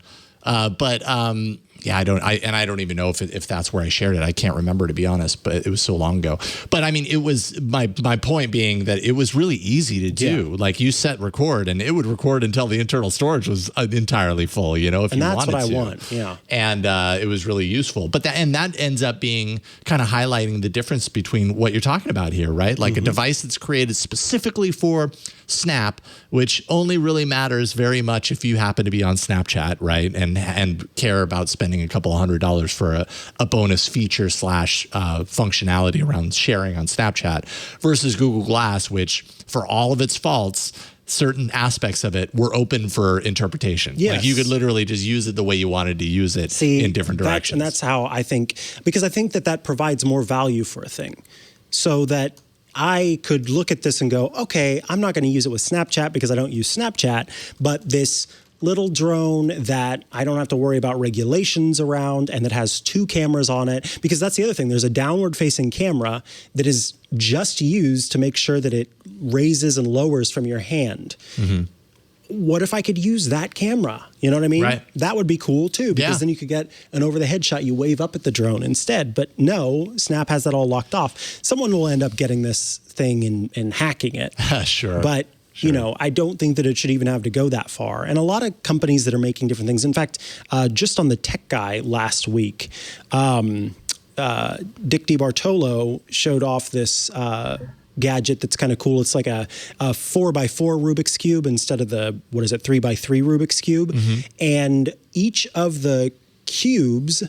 I don't even know if that's where I shared it. I can't remember, to be honest, but it was so long ago. But I mean, it was my point being that it was really easy to do. Yeah. Like you set record and it would record until the internal storage was entirely full, if you wanted to. And that's what I want. Yeah. And it was really useful. But that ends up being kind of highlighting the difference between what you're talking about here, right? Like a device that's created specifically for Snap, which only really matters very much if you happen to be on Snapchat, right? And care about spending a couple $100 for a bonus feature / functionality around sharing on Snapchat versus Google Glass, which for all of its faults, certain aspects of it were open for interpretation. Yes. Like you could literally just use it the way you wanted to use it in different directions. And that's how I think, because I think that provides more value for a thing, so that I could look at this and go, okay, I'm not going to use it with Snapchat because I don't use Snapchat, but this little drone that I don't have to worry about regulations around and that has 2 cameras on it, because that's the other thing. There's a downward-facing camera that is just used to make sure that it raises and lowers from your hand. What if I could use that camera? You know what I mean? Right. That would be cool too, because then you could get an over-the-head shot. You wave up at the drone instead. But no, Snap has that all locked off. Someone will end up getting this thing and hacking it. Sure. But I don't think that it should even have to go that far. And a lot of companies that are making different things. In fact, just on the Tech Guy last week, Dick DiBartolo showed off this gadget that's kind of cool. It's like a 4x4 Rubik's Cube instead of the 3x3 Rubik's Cube. And each of the cubes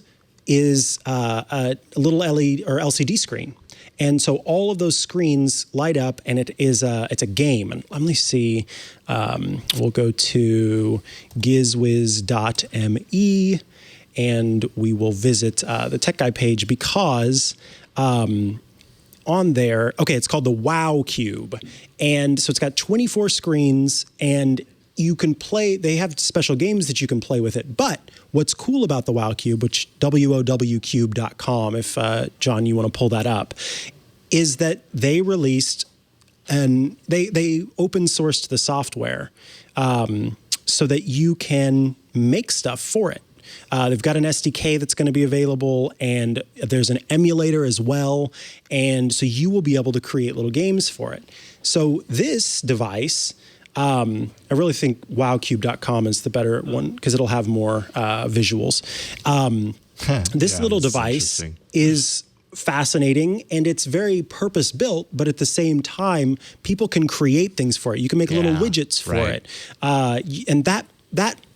is a little LED or LCD screen. And so all of those screens light up, and it's a game. And let me see. We'll go to gizwiz.me, and we will visit the Tech Guy page because on there, it's called the Wow Cube. And so it's got 24 screens, and you can play, they have special games that you can play with it. But what's cool about the Wow Cube, which wowcube.com, if John, you want to pull that up, is that they released and they open sourced the software so that you can make stuff for it. They've got an SDK that's going to be available, and there's an emulator as well. And so you will be able to create little games for it. So this device, I really think wowcube.com is the better one because it'll have more visuals. This little device is fascinating, and it's very purpose built, but at the same time, people can create things for it. You can make little widgets for it. And that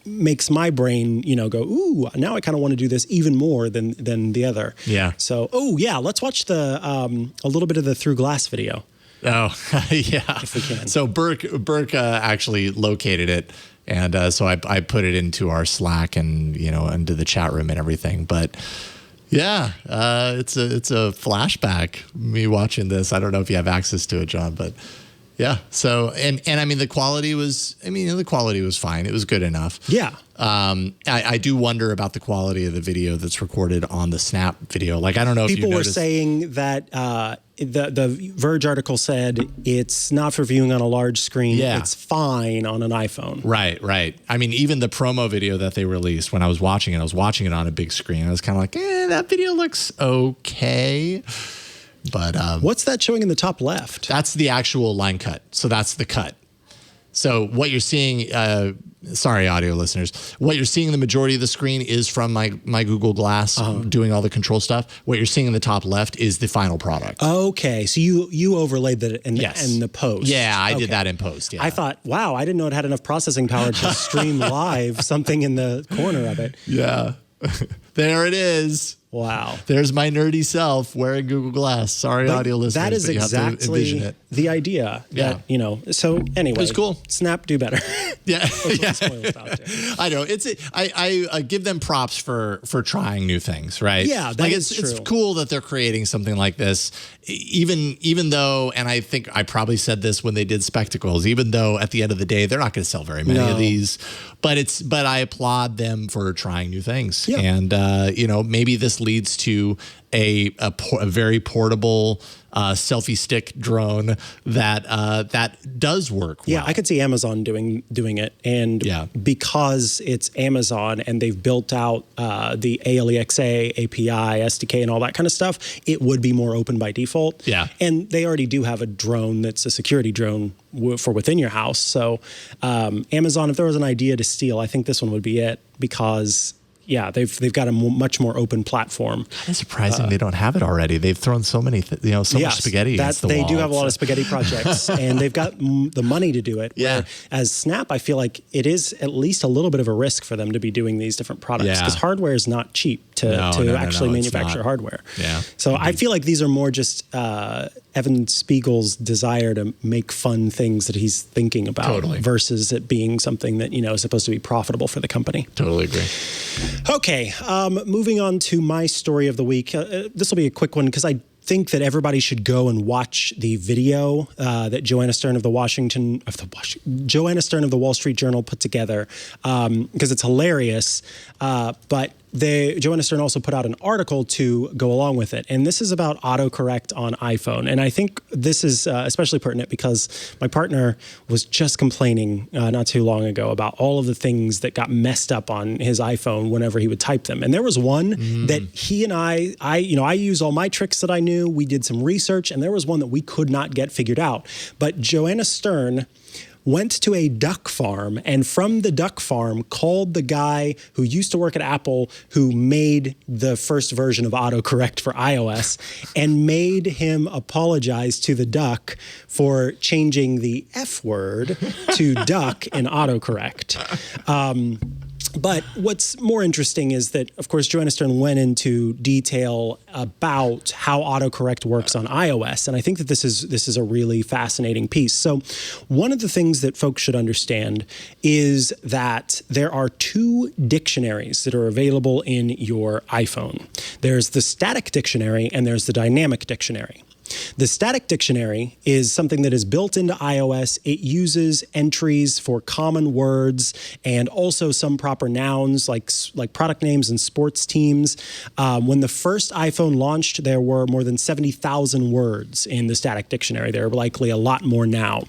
makes my brain, go, ooh, now I kind of want to do this even more than the other. Yeah. So, let's watch a little bit of the Through Glass video. Oh, yeah. If we can. So Burke actually located it, and so I put it into our Slack and into the chat room and everything. But yeah, it's a flashback. Me watching this. I don't know if you have access to it, John, but yeah. So and I mean the quality was fine. It was good enough. Yeah. I do wonder about the quality of the video that's recorded on the Snap video. Like, I don't know if people you were saying that the Verge article said it's not for viewing on a large screen. Yeah. It's fine on an iPhone. Right. I mean, even the promo video that they released, when I was watching it on a big screen. I was kind of like, that video looks okay. But what's that showing in the top left? That's the actual line cut. So that's the cut. So what you're seeing, sorry, audio listeners, what you're seeing in the majority of the screen is from my Google Glass doing all the control stuff. What you're seeing in the top left is the final product. Okay, so you overlaid that in the post. Yeah, I did that in post. Yeah. I thought, wow, I didn't know it had enough processing power to stream live something in the corner of it. Yeah. There it is. Wow. There's my nerdy self wearing Google Glass. Sorry, audio listeners. That is exactly the idea. Yeah. So anyway. It's cool. Snap, do better. Yeah. I know. I give them props for trying new things, right? Yeah, it's cool that they're creating something like this, even though, and I think I probably said this when they did spectacles, even though at the end of the day, they're not going to sell very many of these, but I applaud them for trying new things. Yeah. And, maybe this leads to a very portable selfie stick drone that does work well. Yeah, I could see Amazon doing it, and because it's Amazon and they've built out the ALEXA API, SDK, and all that kind of stuff, it would be more open by default. Yeah, and they already do have a drone that's a security drone for within your house. So Amazon, if there was an idea to steal, I think this one would be it, because they've got a much more open platform. It's surprising they don't have it already. They've thrown so many, much spaghetti against the wall. They do have a lot of spaghetti projects, and they've got the money to do it. Yeah. As Snap, I feel like it is at least a little bit of a risk for them to be doing these different products, because hardware is not cheap to actually manufacture hardware. Yeah. So I feel like these are more just Evan Spiegel's desire to make fun things that he's thinking about versus it being something that, is supposed to be profitable for the company. Totally agree. Okay, moving on to my story of the week. This will be a quick one because I think that everybody should go and watch the video that Joanna Stern of the Wall Street Journal put together, because it's hilarious. But Joanna Stern also put out an article to go along with it. And this is about autocorrect on iPhone. And I think this is especially pertinent because my partner was just complaining not too long ago about all of the things that got messed up on his iPhone whenever he would type them. And there was one that he and I use all my tricks that I knew. We did some research, and there was one that we could not get figured out. But Joanna Stern went to a duck farm, and from the duck farm called the guy who used to work at Apple who made the first version of autocorrect for iOS, and made him apologize to the duck for changing the F word to duck in autocorrect. But what's more interesting is that, of course, Joanna Stern went into detail about how autocorrect works on iOS, and I think that this is a really fascinating piece. So one of the things that folks should understand is that there are two dictionaries that are available in your iPhone. There's the static dictionary and there's the dynamic dictionary. The static dictionary is something that is built into iOS. It uses entries for common words and also some proper nouns like product names and sports teams. When the first iPhone launched, there were more than 70,000 words in the static dictionary. There are likely a lot more now.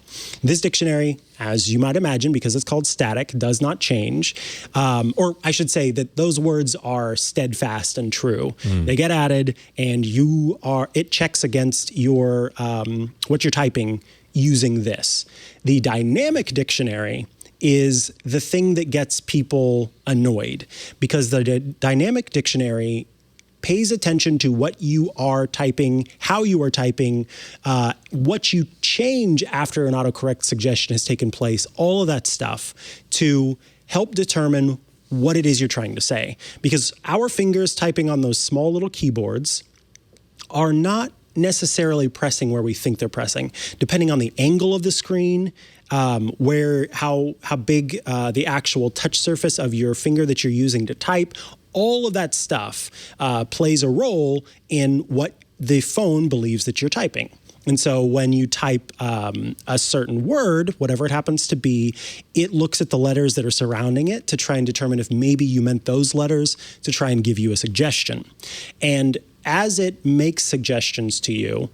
This dictionary, as you might imagine, because it's called static, does not change. Or I should say that those words are steadfast and true. They get added, and it checks against your what you're typing using this. The dynamic dictionary is the thing that gets people annoyed, because the dynamic dictionary pays attention to what you are typing, how you are typing, what you change after an autocorrect suggestion has taken place, all of that stuff to help determine what it is you're trying to say. Because our fingers typing on those small little keyboards are not necessarily pressing where we think they're pressing, depending on the angle of the screen, how big the actual touch surface of your finger that you're using to type. All of that stuff plays a role in what the phone believes that you're typing. And so when you type a certain word, whatever it happens to be, it looks at the letters that are surrounding it to try and determine if maybe you meant those letters to try and give you a suggestion. And as it makes suggestions to you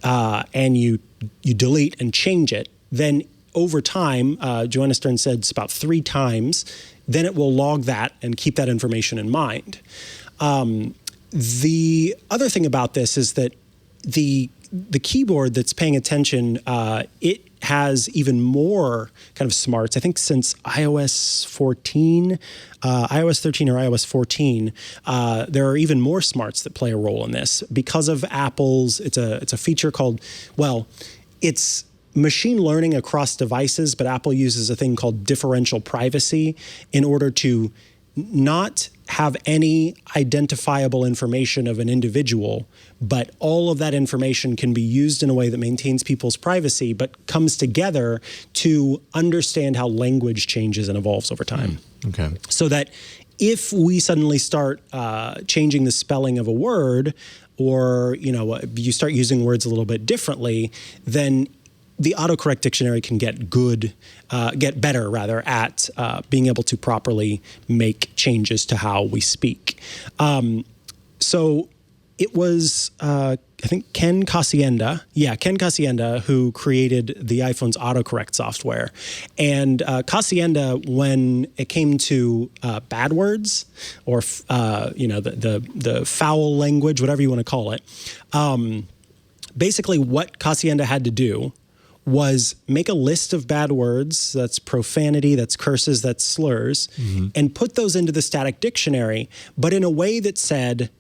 and you delete and change it, then over time, Joanna Stern said it's about 3 times, then it will log that and keep that information in mind. The other thing about this is that the the keyboard that's paying attention, it has even more kind of smarts. I think since iOS 14, iOS 13 or iOS 14, there are even more smarts that play a role in this because of Apple's. It's a feature called, well, it's machine learning across devices, but Apple uses a thing called differential privacy in order to not have any identifiable information of an individual, but all of that information can be used in a way that maintains people's privacy, but comes together to understand how language changes and evolves over time. Okay. So that if we suddenly start changing the spelling of a word, or you start using words a little bit differently, then the autocorrect dictionary can get better at being able to properly make changes to how we speak. So it was, I think, Ken Casienda, who created the iPhone's autocorrect software. And Casienda, when it came to bad words or, the foul language, whatever you want to call it, basically what Casienda had to do was make a list of bad words, that's profanity, that's curses, that's slurs, and put those into the static dictionary, but in a way that said,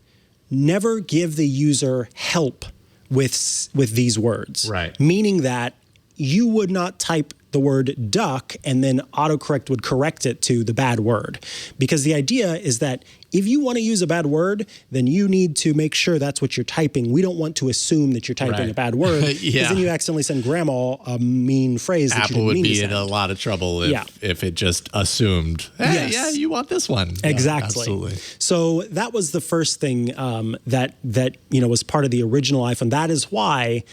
never give the user help with these words. Right. Meaning that you would not type the word duck and then autocorrect would correct it to the bad word. Because the idea is that if you want to use a bad word, then you need to make sure that's what you're typing. We don't want to assume that you're typing a bad word, because then you accidentally send grandma a mean phrase that Apple you didn't would mean be to in send. a lot of trouble if it just assumed, hey, yeah, you want this one. Exactly. Yeah, absolutely. So that was the first thing that was part of the original iPhone. That is why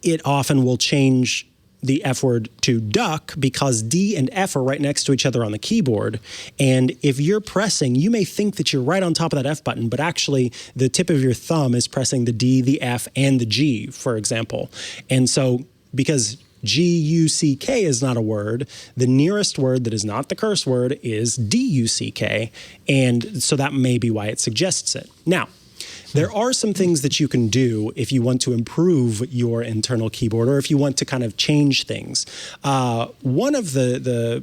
it often will change the F word to duck, because D and F are right next to each other on the keyboard. And if you're pressing, you may think that you're right on top of that F button, but actually the tip of your thumb is pressing the D, the F, and the G, for example. And so because G-U-C-K is not a word, the nearest word that is not the curse word is D-U-C-K. And so that may be why it suggests it. Now, there are some things that you can do if you want to improve your internal keyboard, or if you want to kind of change things. One of the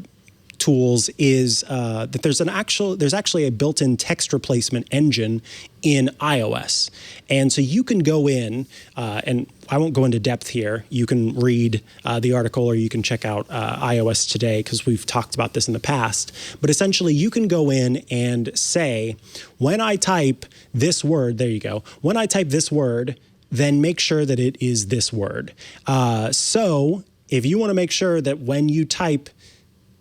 tools is that there's actually a built-in text replacement engine in iOS. And so you can go in, and I won't go into depth here. You can read the article, or you can check out iOS Today, because we've talked about this in the past. But essentially, you can go in and say, when I type this word, there you go, when I type this word, then make sure that it is this word. So if you want to make sure that when you type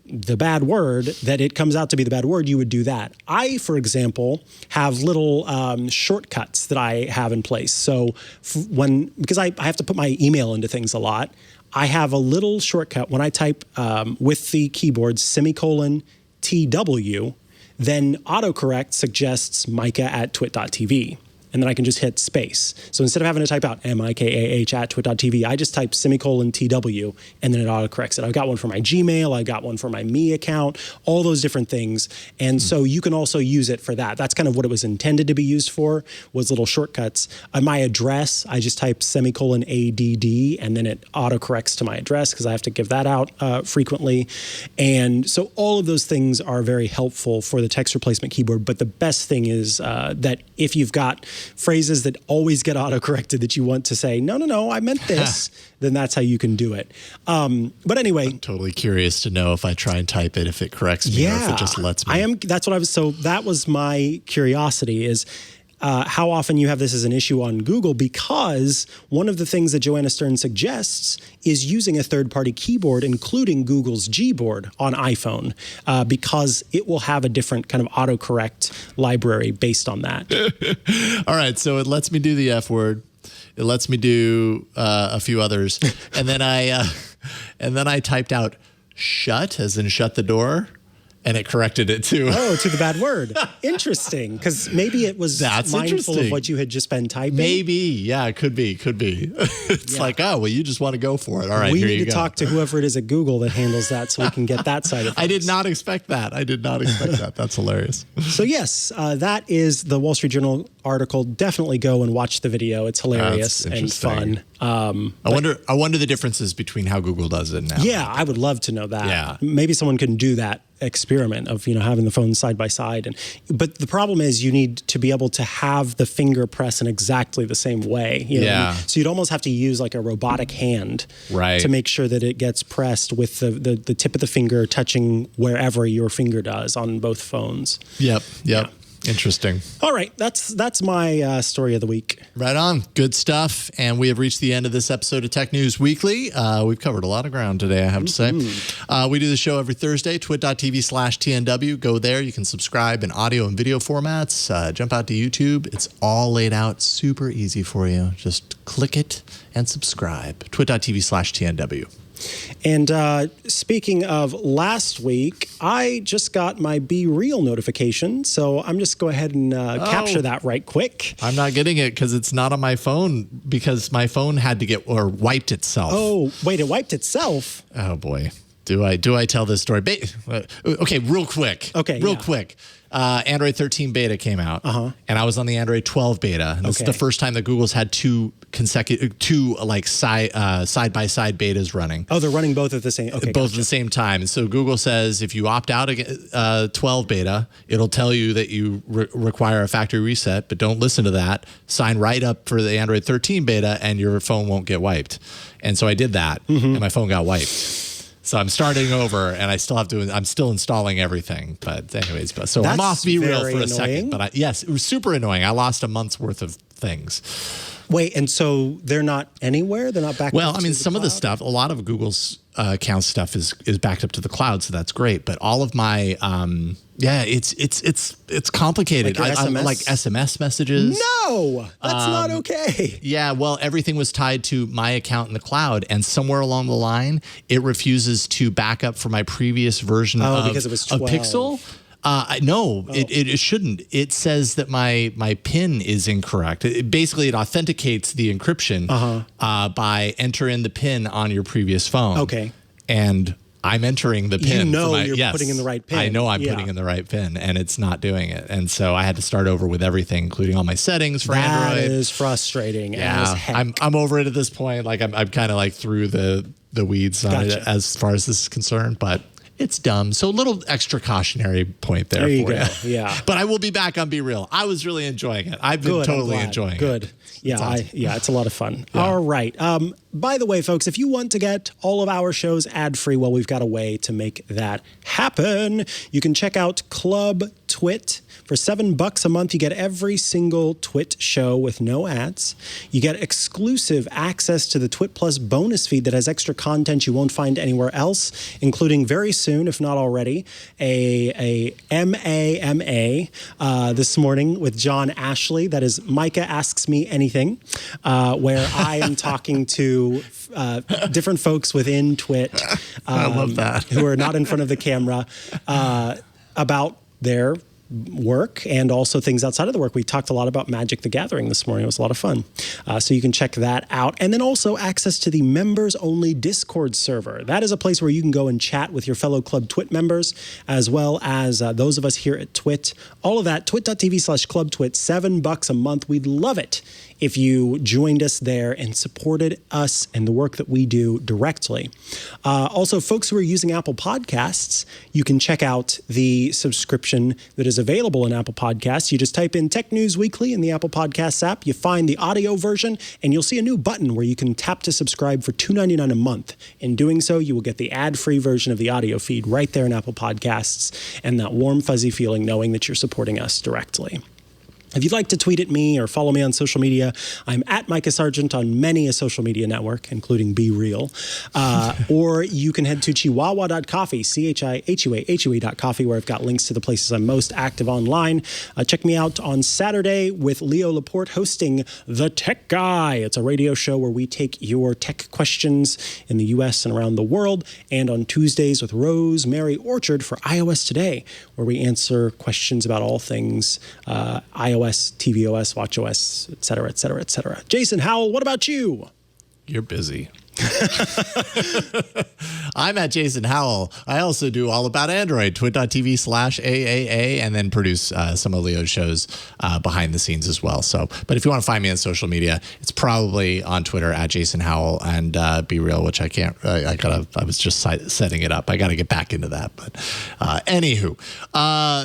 the bad word, that it comes out to be the bad word, you would do that. I, for example, have little shortcuts that I have in place. So because I have to put my email into things a lot, I have a little shortcut when I type with the keyboard ;TW, then autocorrect suggests Mikah at twit.tv. And then I can just hit space. So instead of having to type out MIKAH at twit.tv, I just type ;TW, and then it autocorrects it. I've got one for my Gmail, I've got one for my Me account, all those different things. And so you can also use it for that. That's kind of what it was intended to be used for, was little shortcuts. On my address, I just type ;ADD, and then it autocorrects to my address, because I have to give that out frequently. And so all of those things are very helpful for the text replacement keyboard. But the best thing is that if you've got phrases that always get autocorrected that you want to say, no, I meant this, then that's how you can do it. But anyway. I'm totally curious to know if I try and type it, if it corrects me, or if it just lets me. So that was my curiosity, is how often you have this as an issue on Google, because one of the things that Joanna Stern suggests is using a third-party keyboard, including Google's Gboard on iPhone, because it will have a different kind of autocorrect library based on that. All right, so it lets me do the F word. It lets me do a few others, and then I typed out "shut" as in shut the door, and it corrected it too. Oh, to the bad word. Interesting, because maybe it was mindful of what you had just been typing. Maybe, yeah, it could be. It's like, oh, well, you just want to go for it. All right, we here need you to go. talk to whoever it is at Google that handles that so we can get that side of things. I did not expect that. That's hilarious. So yes, that is the Wall Street Journal article. Definitely go and watch the video. It's hilarious and fun. I wonder the differences between how Google does it now. Yeah, I would love to know that. Yeah. Maybe someone can do that experiment of, having the phones side by side. But the problem is you need to be able to have the finger press in exactly the same way. So you'd almost have to use like a robotic hand to make sure that it gets pressed with the tip of the finger touching wherever your finger does on both phones. Yep. Yeah. Interesting. All right. That's my story of the week. Right on. Good stuff. And we have reached the end of this episode of Tech News Weekly. We've covered a lot of ground today, I have to say. We do the show every Thursday, twit.tv/TNW. Go there. You can subscribe in audio and video formats. Jump out to YouTube. It's all laid out super easy for you. Just click it and subscribe. twit.tv/TNW. And speaking of last week, I just got my Be Real notification, so I'm just go ahead and capture that right quick. I'm not getting it because it's not on my phone because my phone had to get or wiped itself. Oh, wait, it wiped itself? Oh, boy. Do I tell this story? Okay, real quick. Quick. Android 13 beta came out, and I was on the Android 12 beta. And this is the first time that Google's had two side-by-side betas running. Oh, they're running both at the same. Okay, both at the same time. And so Google says if you opt out of 12 beta, it'll tell you that you require a factory reset, but don't listen to that. Sign right up for the Android 13 beta, and your phone won't get wiped. And so I did that, and my phone got wiped. So I'm starting over, and I still have to. I'm still installing everything, but anyways. So I'm off Be Real for a second. But yes, it was super annoying. I lost a month's worth of things. Wait, and so they're not anywhere? They're not backed up? Well, I mean, some of the stuff, a lot of Google's account stuff is backed up to the cloud, so that's great. But all of my, it's complicated. Like I like SMS messages. No, that's not okay. Yeah, well, everything was tied to my account in the cloud, and somewhere along the line, it refuses to back up for my previous version because it was 12. of Pixel. No, it shouldn't. It says that my PIN is incorrect. Basically, it authenticates the encryption by entering the PIN on your previous phone. Okay. And I'm entering the PIN. You're putting in the right PIN. I know I'm putting in the right PIN, and it's not doing it. And so I had to start over with everything, including all my settings for Android. That is frustrating as heck. I'm over it at this point. Like I'm kind of like through the weeds on it as far as this is concerned, but it's dumb. So a little extra cautionary point there for you. Yeah. But I will be back on Be Real. I was really enjoying it. I've been totally enjoying it. Good. Yeah, it's a lot of fun. Yeah. All right. By the way, folks, if you want to get all of our shows ad-free, well, we've got a way to make that happen. You can check out Club TWiT. For $7 a month, you get every single TWiT show with no ads. You get exclusive access to the TWiT Plus bonus feed that has extra content you won't find anywhere else, including very soon, if not already, a MAMA this morning with John Ashley. That is Mikah Asks Me Anything, where I am talking to different folks within TWiT. I love that. Who are not in front of the camera about their work and also things outside of the work. We talked a lot about Magic the Gathering this morning. It was a lot of fun. So you can check that out. And then also access to the members-only Discord server. That is a place where you can go and chat with your fellow Club TWiT members, as well as those of us here at TWiT. All of that, twit.tv/clubtwit, $7 a month. We'd love it if you joined us there and supported us and the work that we do directly. Also, folks who are using Apple Podcasts, you can check out the subscription that is available in Apple Podcasts. You just type in Tech News Weekly in the Apple Podcasts app. You find the audio version, and you'll see a new button where you can tap to subscribe for $2.99 a month. In doing so, you will get the ad-free version of the audio feed right there in Apple Podcasts and that warm, fuzzy feeling knowing that you're supporting us directly. If you'd like to tweet at me or follow me on social media, I'm at Mikah Sargent on many a social media network, including Be Real. Or you can head to chihuahua.coffee, chihuahua.coffee, where I've got links to the places I'm most active online. Check me out on Saturday with Leo Laporte hosting The Tech Guy. It's a radio show where we take your tech questions in the U.S. and around the world. And on Tuesdays with Rose Mary Orchard for iOS Today, where we answer questions about all things iOS, tvOS, watchOS, et cetera, et cetera, et cetera. Jason Howell, what about you? You're busy. I'm at Jason Howell. I also do all about Android, twit.tv/AAA, and then produce some of Leo's shows behind the scenes as well. So, but if you want to find me on social media, it's probably on Twitter at Jason Howell and Be Real, which I can't, I was just setting it up. I got to get back into that. But anywho,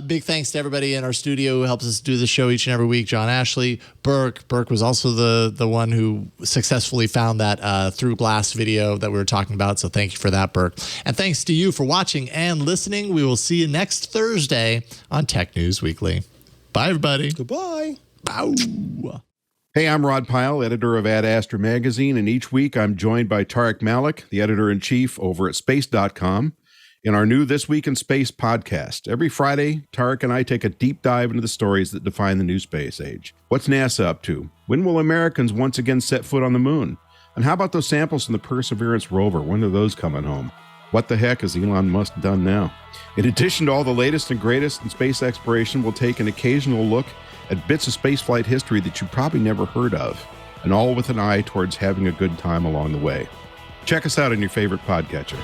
big thanks to everybody in our studio who helps us do the show each and every week. John Ashley, Burke. Burke was also the one who successfully found that through glass video that we were talking about. So thank you for that, Burke. And thanks to you for watching and listening. We will see you next Thursday on Tech News Weekly. Bye, everybody. Goodbye. Bow. Hey, I'm Rod Pyle, editor of Ad Astra Magazine, and each week I'm joined by Tarek Malik, the editor-in-chief over at space.com, in our new This Week in Space podcast. Every Friday, Tarek and I take a deep dive into the stories that define the new space age. What's NASA up to? When will Americans once again set foot on the moon? And how about those samples from the Perseverance rover? When are those coming home? What the heck has Elon Musk done now? In addition to all the latest and greatest in space exploration, we'll take an occasional look at bits of spaceflight history that you probably never heard of, and all with an eye towards having a good time along the way. Check us out on your favorite podcatcher.